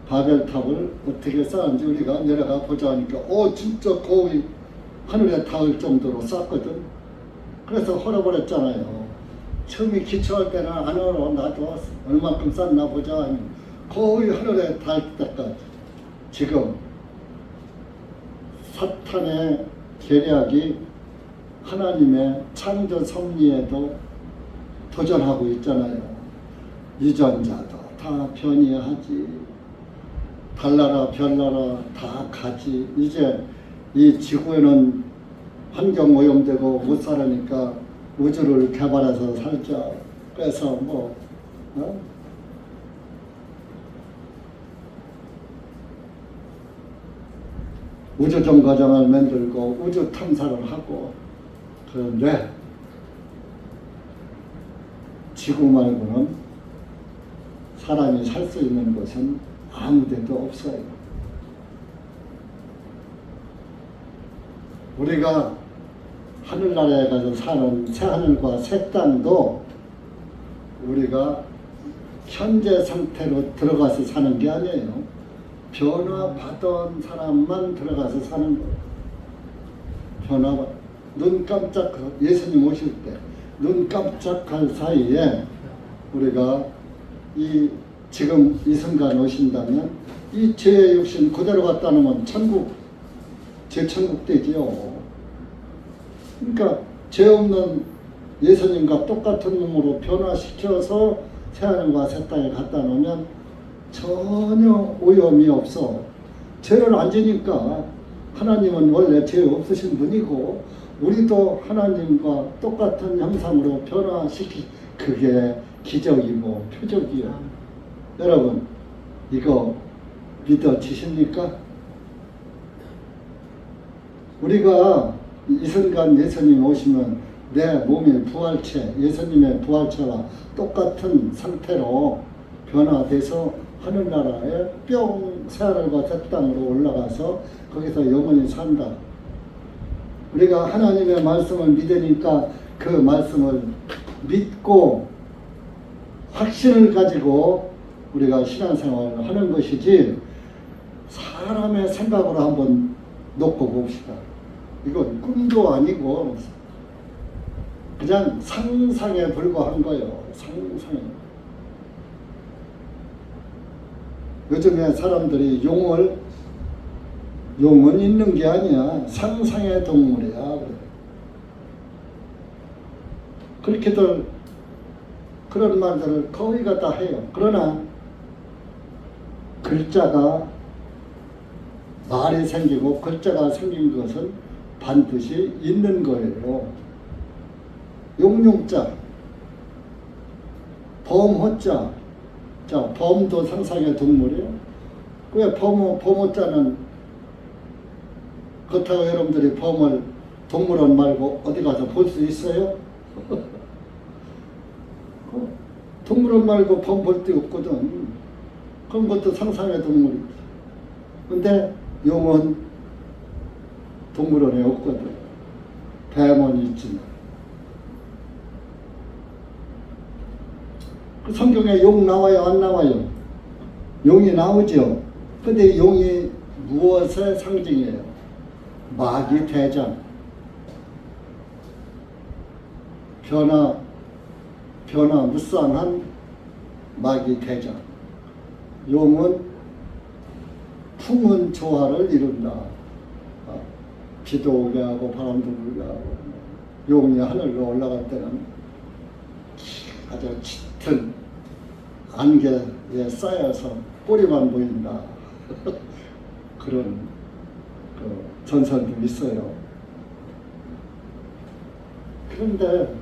Speaker 1: 바벨탑을 어떻게 쌓은지 우리가 내려가 보자 하니까 진짜 거의 하늘에 닿을 정도로 쌓거든. 그래서 헐어버렸잖아요. 처음에 기초할 때는 안 헐어. 나도 얼마큼 쌓나 보자 하니 거의 하늘에 닿을 때까지. 지금 사탄의 계략이 하나님의 창조 섭리에도 도전하고 있잖아요. 유전자도 다 변이하지, 달나라 별나라 다 가지. 이제 이 지구에는 환경 오염되고 못 살으니까 우주를 개발해서 살자. 그래서 우주 정거장을 만들고 우주 탐사를 하고. 그런데 지구 말고는 사람이 살 수 있는 곳은 아무 데도 없어요. 우리가 하늘나라에 가서 사는 새하늘과 새 땅도 우리가 현재 상태로 들어가서 사는 게 아니에요. 변화받은 사람만 들어가서 사는 거예요. 눈 깜짝, 예수님 오실 때 눈 깜짝할 사이에 우리가 지금 이 순간 오신다면 이 죄의 육신 그대로 갖다 놓으면 제천국 되지요. 그러니까 죄 없는 예수님과 똑같은 놈으로 변화시켜서 새하늘과 새 땅에 갖다 놓으면 전혀 오염이 없어. 죄를 안 지니까. 하나님은 원래 죄 없으신 분이고 우리도 하나님과 똑같은 형상으로 그게 기적이고 표적이요. 여러분, 이거 믿어지십니까? 우리가 이 순간 예수님 오시면 내 몸의 부활체, 예수님의 부활체와 똑같은 상태로 변화돼서 하늘나라에 뿅 새하늘과 새 땅으로 올라가서 거기서 영원히 산다. 우리가 하나님의 말씀을 믿으니까 그 말씀을 믿고 확신을 가지고 우리가 신앙생활을 하는 것이지, 사람의 생각으로 한번 놓고 봅시다. 이건 꿈도 아니고 그냥 상상에 불과한 거예요. 상상에. 요즘에 사람들이 용은 있는 게 아니야. 상상의 동물이야. 그래. 그렇게들 그런 말들을 거의가 다 해요. 그러나 글자가 말이 생기고 글자가 생긴 것은 반드시 있는 거예요. 용용자, 범호자. 자, 범도 상상의 동물이에요. 왜 범호자는 그렇다고 여러분들이 범을 동물원 말고 어디 가서 볼 수 있어요? 동물원 말고 범 볼 데 없거든. 그런 것도 상상의 동물이지. 근데 용은 동물원에 없거든. 뱀은 있지만. 그 성경에 용 나와요, 안 나와요? 용이 나오죠. 근데 용이 무엇의 상징이에요? 마귀 대장. 변화무쌍한 마귀 대장. 용은 풍은 조화를 이룬다. 비도 오게 하고 바람도 불게 하고. 용이 하늘로 올라갈 때는 아주 짙은 안개에 쌓여서 꼬리만 보인다. 그런 그 전설도 있어요. 그런데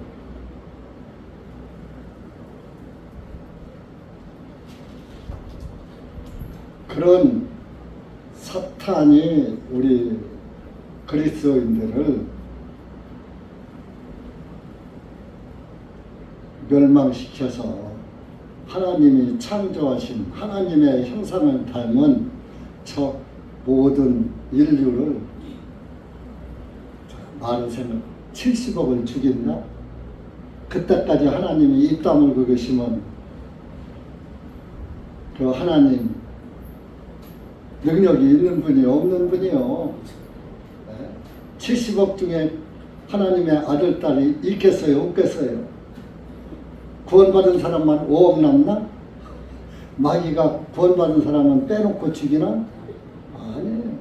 Speaker 1: 그런 사탄이 우리 그리스도인들을 멸망시켜서 하나님이 창조하신 하나님의 형상을 닮은 저 모든 인류를 말하자면 70억을 죽인다? 그때까지 하나님이 입 다물고 계시면 그 하나님 능력이 있는 분이 없는 분이요. 70억 중에 하나님의 아들, 딸이 있겠어요? 없겠어요? 구원받은 사람만 5억 남나? 마귀가 구원받은 사람은 빼놓고 죽이나? 아니에요.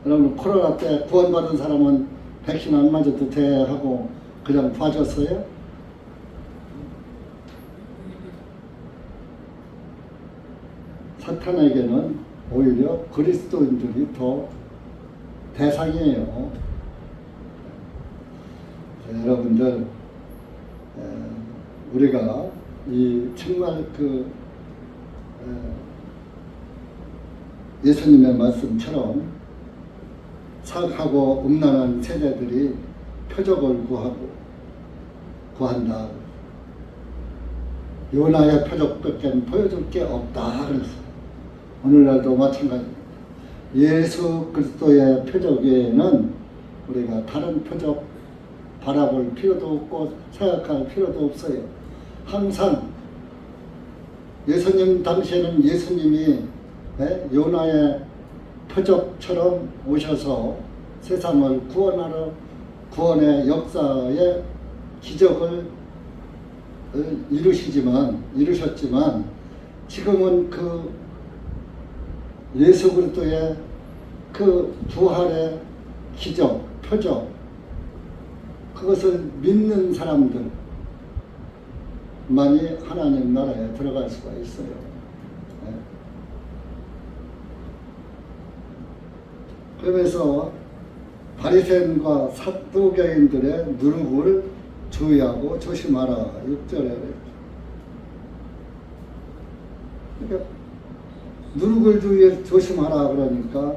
Speaker 1: 여러분 코로나 때 구원받은 사람은 백신 안 맞아도 돼 하고 그냥 봐줬어요? 사탄에게는 오히려 그리스도인들이 더 대상이에요. 여러분들 우리가 이 정말 그 예수님의 말씀처럼 사악하고 음란한 세대들이 표적을 구한다. 요나의 표적밖에 보여줄 게 없다. 그랬어요. 오늘날도 마찬가지입니다. 예수 그리스도의 표적 외에는 우리가 다른 표적 바라볼 필요도 없고 생각할 필요도 없어요. 항상 예수님 당시에는 예수님이 요나의 표적처럼 오셔서 세상을 구원하러 구원의 역사의 기적을 이루셨지만 지금은 그 예수 그리스도의 그 부활의 기적, 표적 그것을 믿는 사람들만이 하나님 나라에 들어갈 수가 있어요. 그러면서 바리새인과 사두개인들의 누룩을 주의하고 조심하라 6절에 그러니까 누룩을 조심하라 그러니까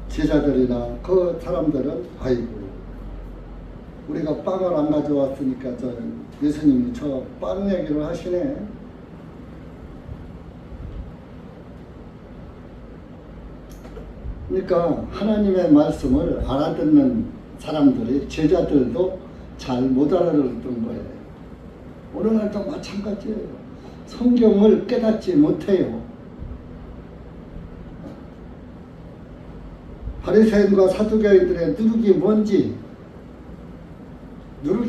Speaker 1: 제자들이나 그 사람들은 아이고 우리가 빵을 안 가져왔으니까 저 예수님이 저 빵 얘기를 하시네. 그러니까 하나님의 말씀을 알아듣는 사람들이 제자들도 잘 못 알아듣던 거예요. 오늘날도 마찬가지예요. 성경을 깨닫지 못해요. 바리새인과 사두개인들의 누룩이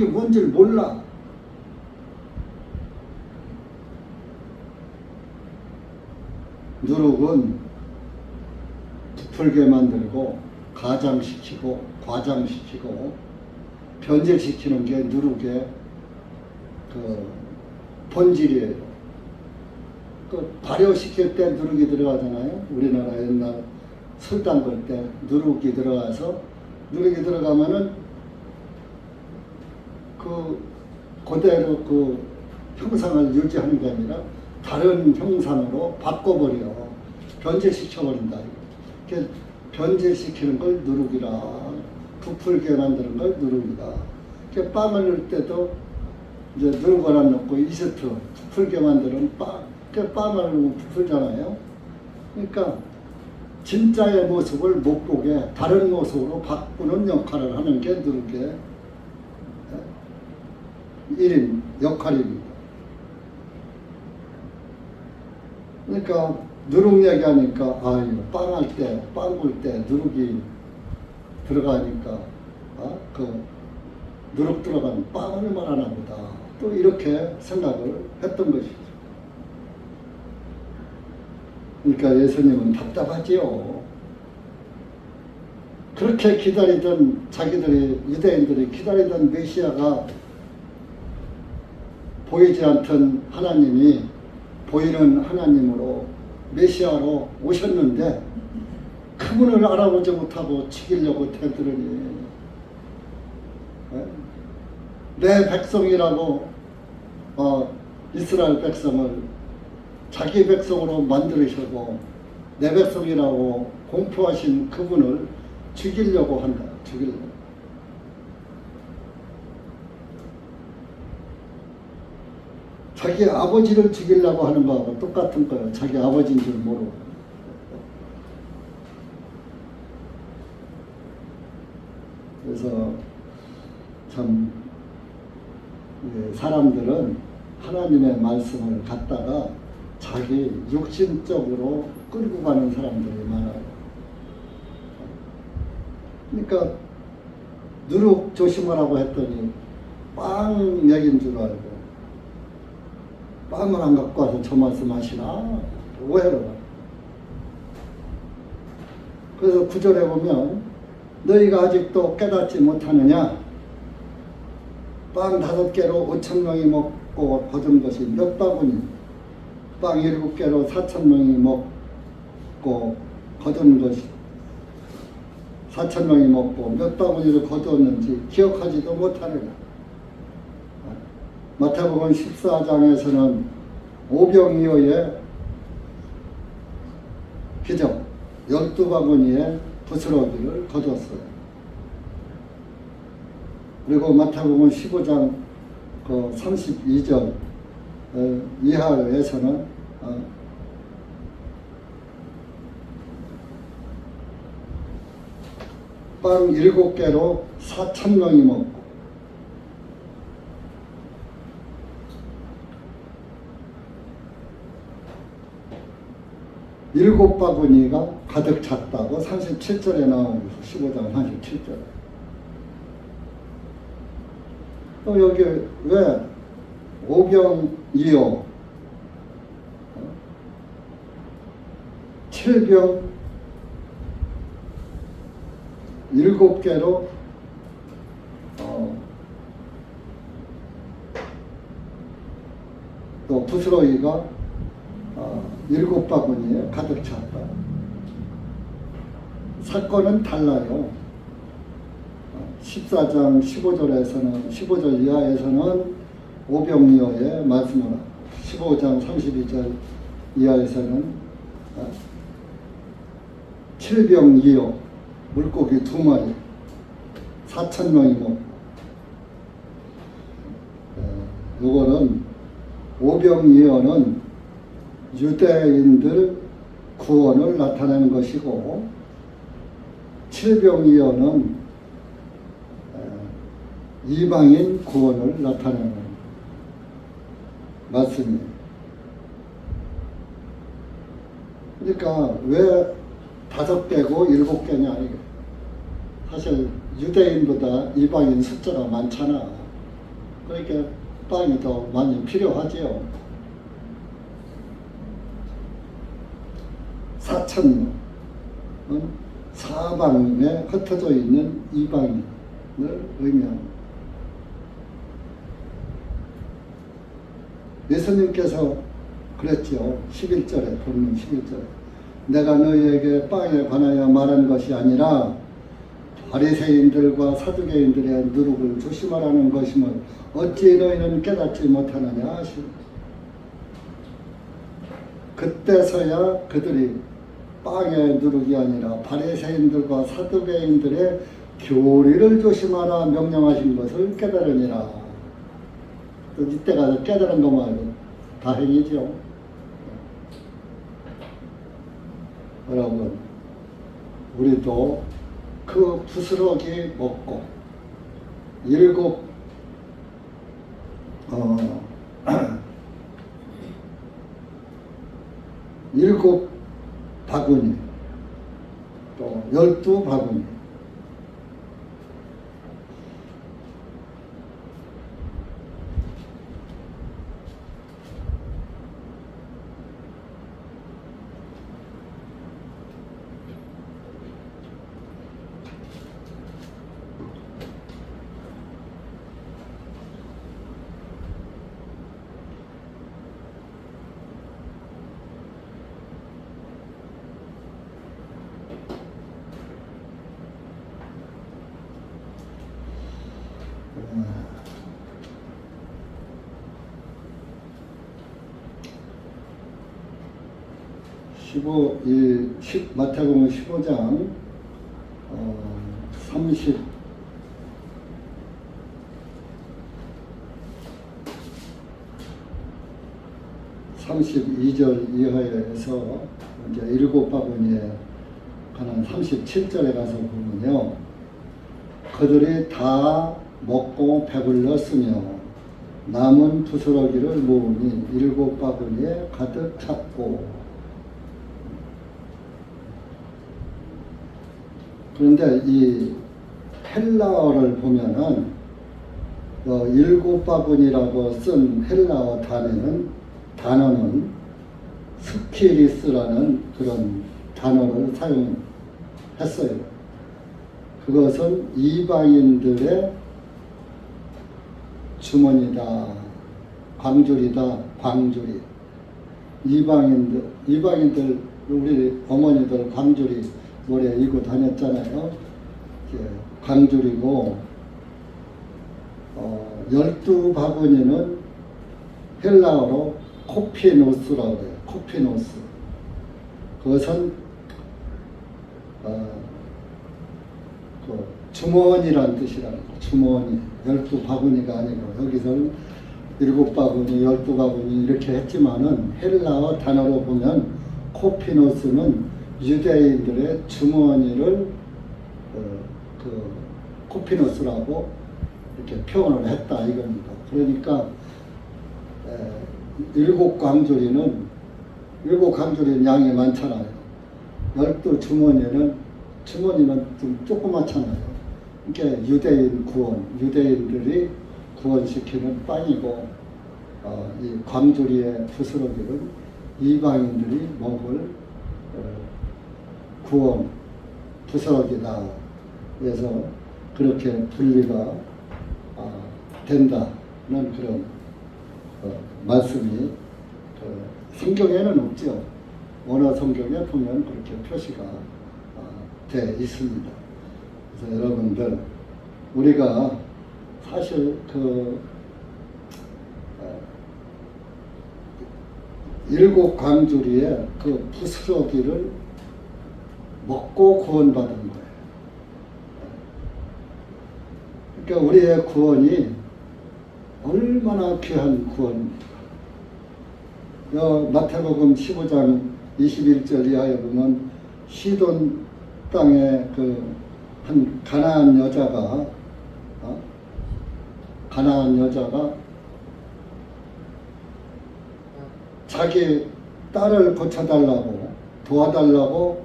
Speaker 1: 뭔지를 몰라. 누룩은 부풀게 만들고 가장시키고 과장시키고 변질시키는 게 누룩의 그 본질이에요. 그 발효시킬 때 누룩이 들어가잖아요. 우리나라 옛날 술 담글 때 누룩이 들어가면은 그 그대로 그 형상을 유지하는 게 아니라 다른 형상으로 바꿔버려. 변제시켜버린다. 이렇게 변제시키는 걸 누룩이라, 부풀게 만드는 걸 누룩이다. 이렇게 빵을 넣을 때도 이제 누룩 하나 넣고 이스트 부풀게 만드는 빵, 그 빵을 넣으면 부풀잖아요. 그러니까 진짜의 모습을 못 보게 다른 모습으로 바꾸는 역할을 하는 게 누룩의 1인 역할입니다. 그러니까 누룩 얘기하니까 빵할 때, 빵 굴 때 누룩이 들어가니까 그 누룩 들어간 빵을 말하나 보다. 또 이렇게 생각을 했던 것이죠. 그러니까 예수님은 답답하지요. 그렇게 기다리던 자기들이, 유대인들이 기다리던 메시아가 보이지 않던 하나님이 보이는 하나님으로 메시아로 오셨는데 그분을 알아보지 못하고 죽이려고 대들으니 내 백성이라고 이스라엘 백성을 자기 백성으로 만들으시고 내 백성이라고 공포하신 그분을 죽이려고 한다. 죽이려고. 자기 아버지를 죽이려고 하는 거하고 똑같은 거예요. 자기 아버지인 줄 모르고. 그래서 참 사람들은 하나님의 말씀을 갖다가 자기 육신적으로 끌고 가는 사람들이 많아요. 그러니까 누룩 조심하라고 했더니 빵 얘기인 줄 알고 빵을 안 갖고 와서 저 말씀 하시나 오해를 해요. 그래서 구절에 보면 너희가 아직도 깨닫지 못하느냐, 빵 5개로 5,000명이 먹고 거둔 것이 몇 바구니, 빵 7개로 4,000명이 먹고 거둔 것이 4,000명이 먹고 몇 바구니를 거두었는지 기억하지도 못하느냐. 마태복음 14장에서는 오병이어의 기적 12바구니의 부스러기를 거뒀어요. 그리고 마태복음 15장 그 32절 이하에서는 빵 7개로 4,000명이 먹고 일곱 바구니가 가득 찼다고 37절에 나오고 15장 37절에. 또 여기 왜 오병이어 7병 7개로 또 부스러기가 7바구니에 가득 찼다. 사건은 달라요. 14장 15절에서는 15절 이하에서는 오병이어의 말씀을 하고 15장 32절 이하에서는 7병이어 물고기 2마리 4,000명이 먹고 요거는 오병이어는 유대인들 구원을 나타내는 것이고 7병이어는 이방인 구원을 나타내는 말씀이에요. 그러니까 왜 5개고 7개냐 이게. 사실 유대인보다 이방인 숫자가 많잖아. 그러니까 빵이 더 많이 필요하지요. 4,000명 사방에 흩어져 있는 이방인을 의미합니다. 예수님께서 그랬죠. 11절에 본문 11절에 내가 너희에게 빵에 관하여 말한 것이 아니라 바리새인들과 사두개인들의 누룩을 조심하라는 것임을 어찌 너희는 깨닫지 못하느냐 하시오. 그때서야 그들이 빵의 누룩이 아니라 바리새인들과 사두개인들의 교리를 조심하라 명령하신 것을 깨달으니라. 또 이때 가서 깨달은 거 말고 다행이죠. 여러분, 우리도 그 부스러기 먹고 일곱 바구니, 또 12바구니, 마태복음 15장 32절 이하에서 이제 7바구니에 관한 37절에 가서 보면요, 그들이 다 먹고 배불렀으며 남은 부스러기를 모으니 7바구니에 가득 찼고. 그런데 이 헬라어를 보면은 7바구니라고 쓴 헬라어 단어는 스키리스라는 그런 단어를 사용했어요. 그것은 이방인들의 주머니다, 광주리다, 광주리. 이방인들 우리 어머니들 광주리 모래 이고 다녔잖아요. 광주리고 12바구니는 헬라어로 코피노스라고 해요. 코피노스. 그것은 그 주머니란 뜻이라는 거예요. 주머니. 12바구니가 아니고 여기서는 7바구니, 12바구니 이렇게 했지만은 헬라어 단어로 보면 코피노스는 유대인들의 주머니를 그 코피노스라고 이렇게 표현을 했다 이겁니다. 그러니까 7광주리는 양이 많잖아요. 12주머니는 좀 조그맣잖아요. 이게 유대인들이 구원시키는 빵이고, 이 광주리의 부스러기는 이방인들이 먹을 구원 부스러기다. 그래서 그렇게 분리가 된다는 그런 말씀이 성경에는 없죠. 원어 성경에 보면 그렇게 표시가 돼 있습니다. 그래서 여러분들, 우리가 사실 그 7광주리의 그 부스러기를 먹고 구원받은 거예요. 그러니까 우리의 구원이 얼마나 귀한 구원입니까? 마태복음 15장 21절 이하에 보면 시돈 땅에 그 한 가나안 여자가 자기 딸을 고쳐달라고 도와달라고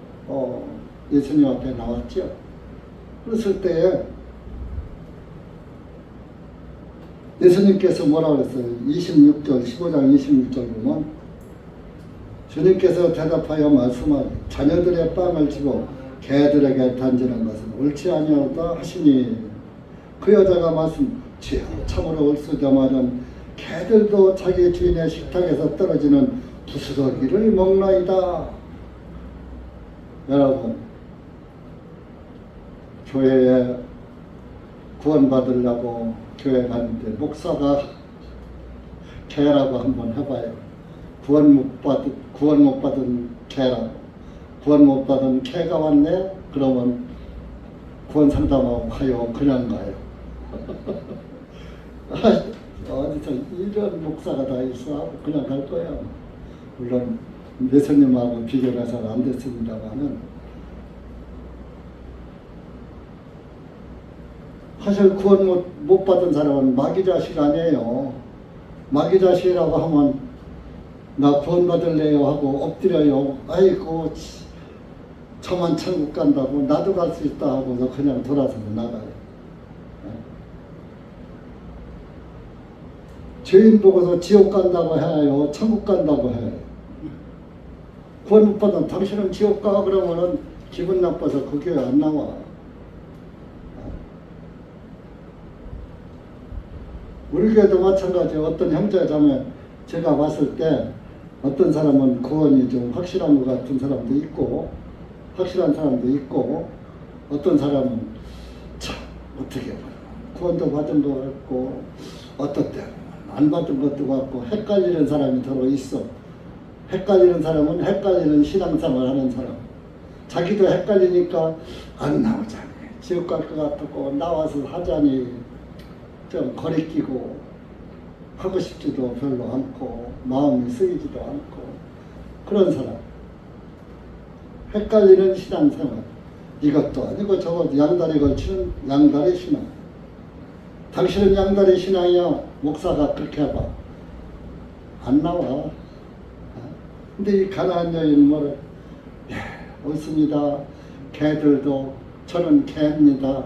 Speaker 1: 예수님 앞에 나왔죠. 그랬을 때에 예수님께서 뭐라 그랬어요? 26절, 15장 26절 보면 주님께서 대답하여 말씀하니 자녀들의 빵을 주고 개들에게 던지는 것은 옳지 아니하다 하시니, 그 여자가 말씀, 주여 참으로 옳으자마는 개들도 자기 주인의 식탁에서 떨어지는 부스러기를 먹나이다. 여러분, 교회에 구원받으려고 교회 가는데 목사가 개라고 한번 해봐요. 구원 못 받은 개라고. 구원 못 받은 개가 왔네? 그러면 구원 상담하고 가요? 그냥 가요? 어디서 이런 목사가 다 있어? 그냥 갈 거야. 물론 예수님하고 비교를 해서는 안 됐습니다만은, 사실 구원 못 받은 사람은 마귀 자식 아니에요. 마귀 자식이라고 하면 나 구원 받을래요 하고 엎드려요. 아이고 저만 천국 간다고, 나도 갈 수 있다 하고서 그냥 돌아서 나가요. 죄인 보고서 지옥 간다고 해요? 천국 간다고 해요? 구원 못 받은 당신은 지옥 가? 그러면은 기분 나빠서 그 교회 안 나와. 우리 교회도 마찬가지예요. 어떤 형제자매 제가 봤을 때 어떤 사람은 구원이 좀 확실한 것 같은 사람도 있고 확실한 사람도 있고, 어떤 사람은 참 어떻게 보면 구원도 받은 것 같고 어떤 때는 안 받은 것도 같고 헷갈리는 사람이 더러 있어. 헷갈리는 사람은 헷갈리는 신앙생활 하는 사람. 자기도 헷갈리니까 안 나오자니, 지옥 갈 것 같고 나와서 하자니 좀 거리끼고 하고 싶지도 별로 않고 마음이 쓰이지도 않고 그런 사람. 헷갈리는 신앙생활. 이것도 아니고 저것도 양다리 걸치는 양다리 신앙. 당신은 양다리 신앙이야. 목사가 그렇게 해봐. 안 나와. 근데 이 가난한 여인은 뭐래? 예, 옳습니다. 개들도 저는 개입니다.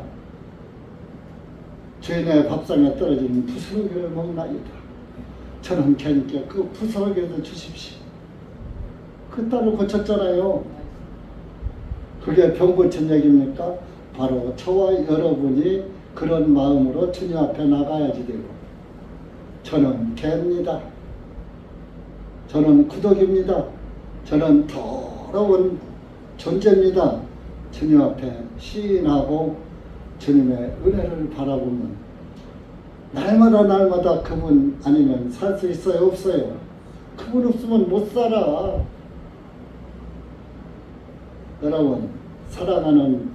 Speaker 1: 주인의 밥상에 떨어지는 부스러기를 먹나이다. 저는 개니까 그 부스러기를 주십시오. 그 딸을 고쳤잖아요. 그게 병 고친 얘기입니까? 바로 저와 여러분이 그런 마음으로 주님 앞에 나가야지 되고, 저는 개입니다. 저는 구독입니다. 저는 더러운 존재입니다. 주님 앞에 시인하고 주님의 은혜를 바라보면 날마다 그분 아니면 살 수 있어요? 없어요? 그분 없으면 못 살아. 여러분, 사랑하는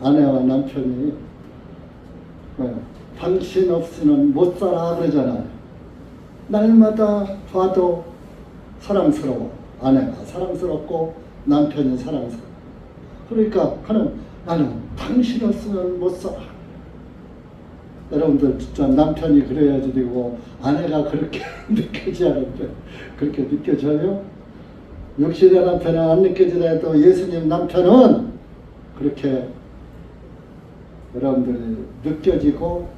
Speaker 1: 아내와 남편이 당신 없이는 못 살아 그러잖아요. 날마다 봐도 사랑스러워. 아내가 사랑스럽고 남편이 사랑스러워. 그러니까 나는 당신 없으면 못 살아. 여러분들 진짜 남편이 그래야지 되고 아내가 그렇게 느끼지 않은데 그렇게 느껴져요? 육신의 남편은 안 느껴지더라도 예수님 남편은 그렇게 여러분들이 느껴지고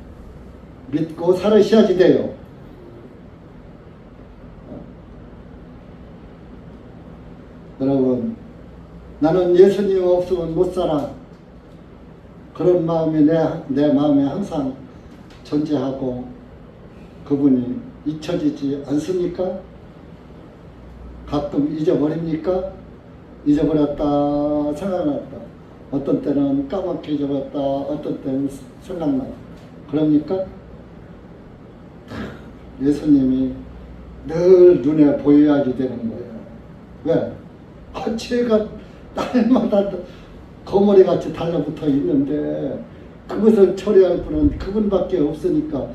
Speaker 1: 믿고 살으셔야지 돼요. 여러분, 나는 예수님 없으면 못 살아. 그런 마음이 내 마음에 항상 존재하고 그분이 잊혀지지 않습니까? 가끔 잊어버립니까? 잊어버렸다 생각났다. 어떤 때는 까맣게 잊어버렸다. 어떤 때는 생각나다. 그럽니까? 예수님이 늘 눈에 보여야지 되는 거예요. 왜? 죄가 날마다 거머리같이 달라붙어 있는데 그것을 처리할 분은 그분밖에 없으니까,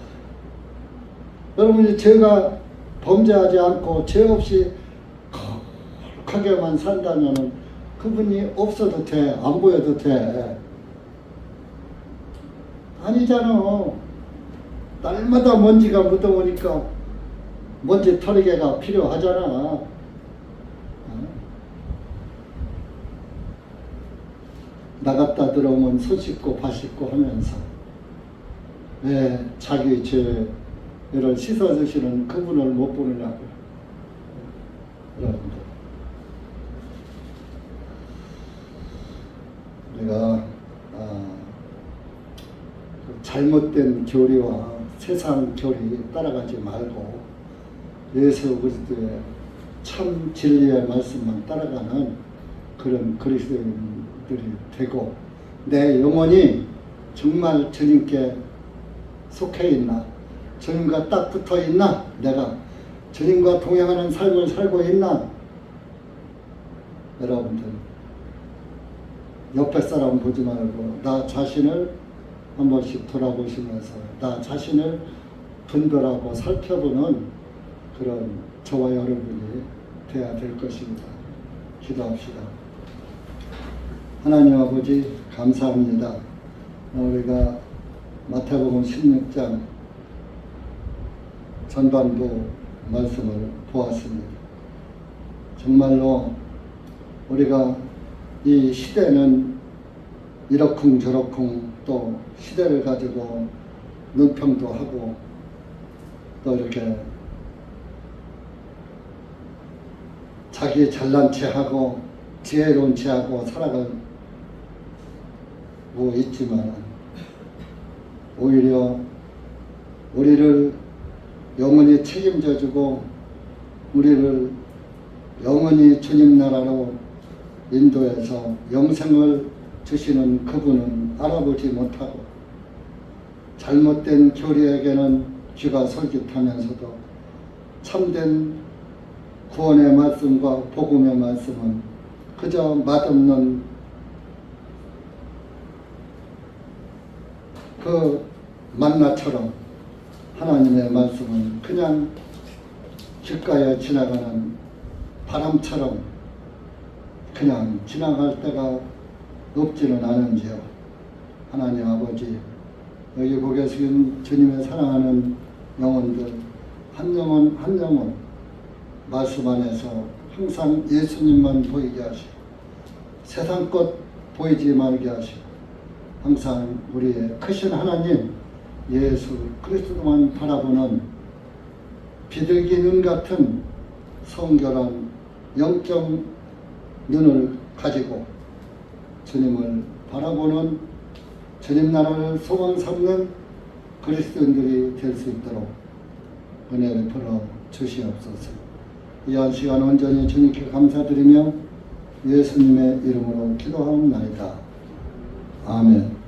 Speaker 1: 여러분이 죄가 범죄하지 않고 죄 없이 거룩하게만 산다면 그분이 없어도 돼. 안 보여도 돼. 아니잖아. 날마다 먼지가 묻어오니까 먼지 털개가 필요하잖아. 나갔다 들어오면 손 씻고 발 씻고 하면서 자기 죄를 씻어주시는 그분을 못 보느냐고요. 여러분들, 우리가 잘못된 교리와 세상 교리 따라가지 말고 예수 그리스도의 참 진리의 말씀만 따라가는 그런 그리스도인들이 되고, 내 영혼이 정말 주님께 속해 있나, 주님과 딱 붙어 있나, 내가 주님과 동행하는 삶을 살고 있나. 여러분들, 옆에 사람 보지 말고 나 자신을 한 번씩 돌아보시면서 나 자신을 분별하고 살펴보는 그런 저와 여러분이 되어야 될 것입니다. 기도합시다. 하나님 아버지 감사합니다. 우리가 마태복음 16장 전반부 말씀을 보았습니다. 정말로 우리가 이 시대는 이러쿵저러쿵 또 시대를 가지고 논평도 하고 또 이렇게 자기 잘난 체하고 지혜로운 체하고 살아가고 있지만 오히려 우리를 영원히 책임져주고 우리를 영원히 주님 나라로 인도해서 영생을 주시는 그분은 알아보지 못하고 잘못된 교리에게는 귀가 솔깃하면서도 참된 구원의 말씀과 복음의 말씀은 그저 맛없는 그 만나처럼 하나님의 말씀은 그냥 길가에 지나가는 바람처럼 그냥 지나갈 때가 없지는 않은지요. 하나님 아버지, 여기 보게 계신 주님의 사랑하는 영혼들 한 영혼 한 영혼 말씀 안에서 항상 예수님만 보이게 하시고 세상 것 보이지 말게 하시고 항상 우리의 크신 하나님 예수 그리스도만 바라보는 비둘기 눈 같은 성결한 영적 눈을 가지고 주님을 바라보는 주님 나라를 소망 삼는 그리스도인들이 될 수 있도록 은혜를 풀어 주시옵소서. 이한 시간 온전히 주님께 감사드리며 예수님의 이름으로 기도하옵나이다. 아멘.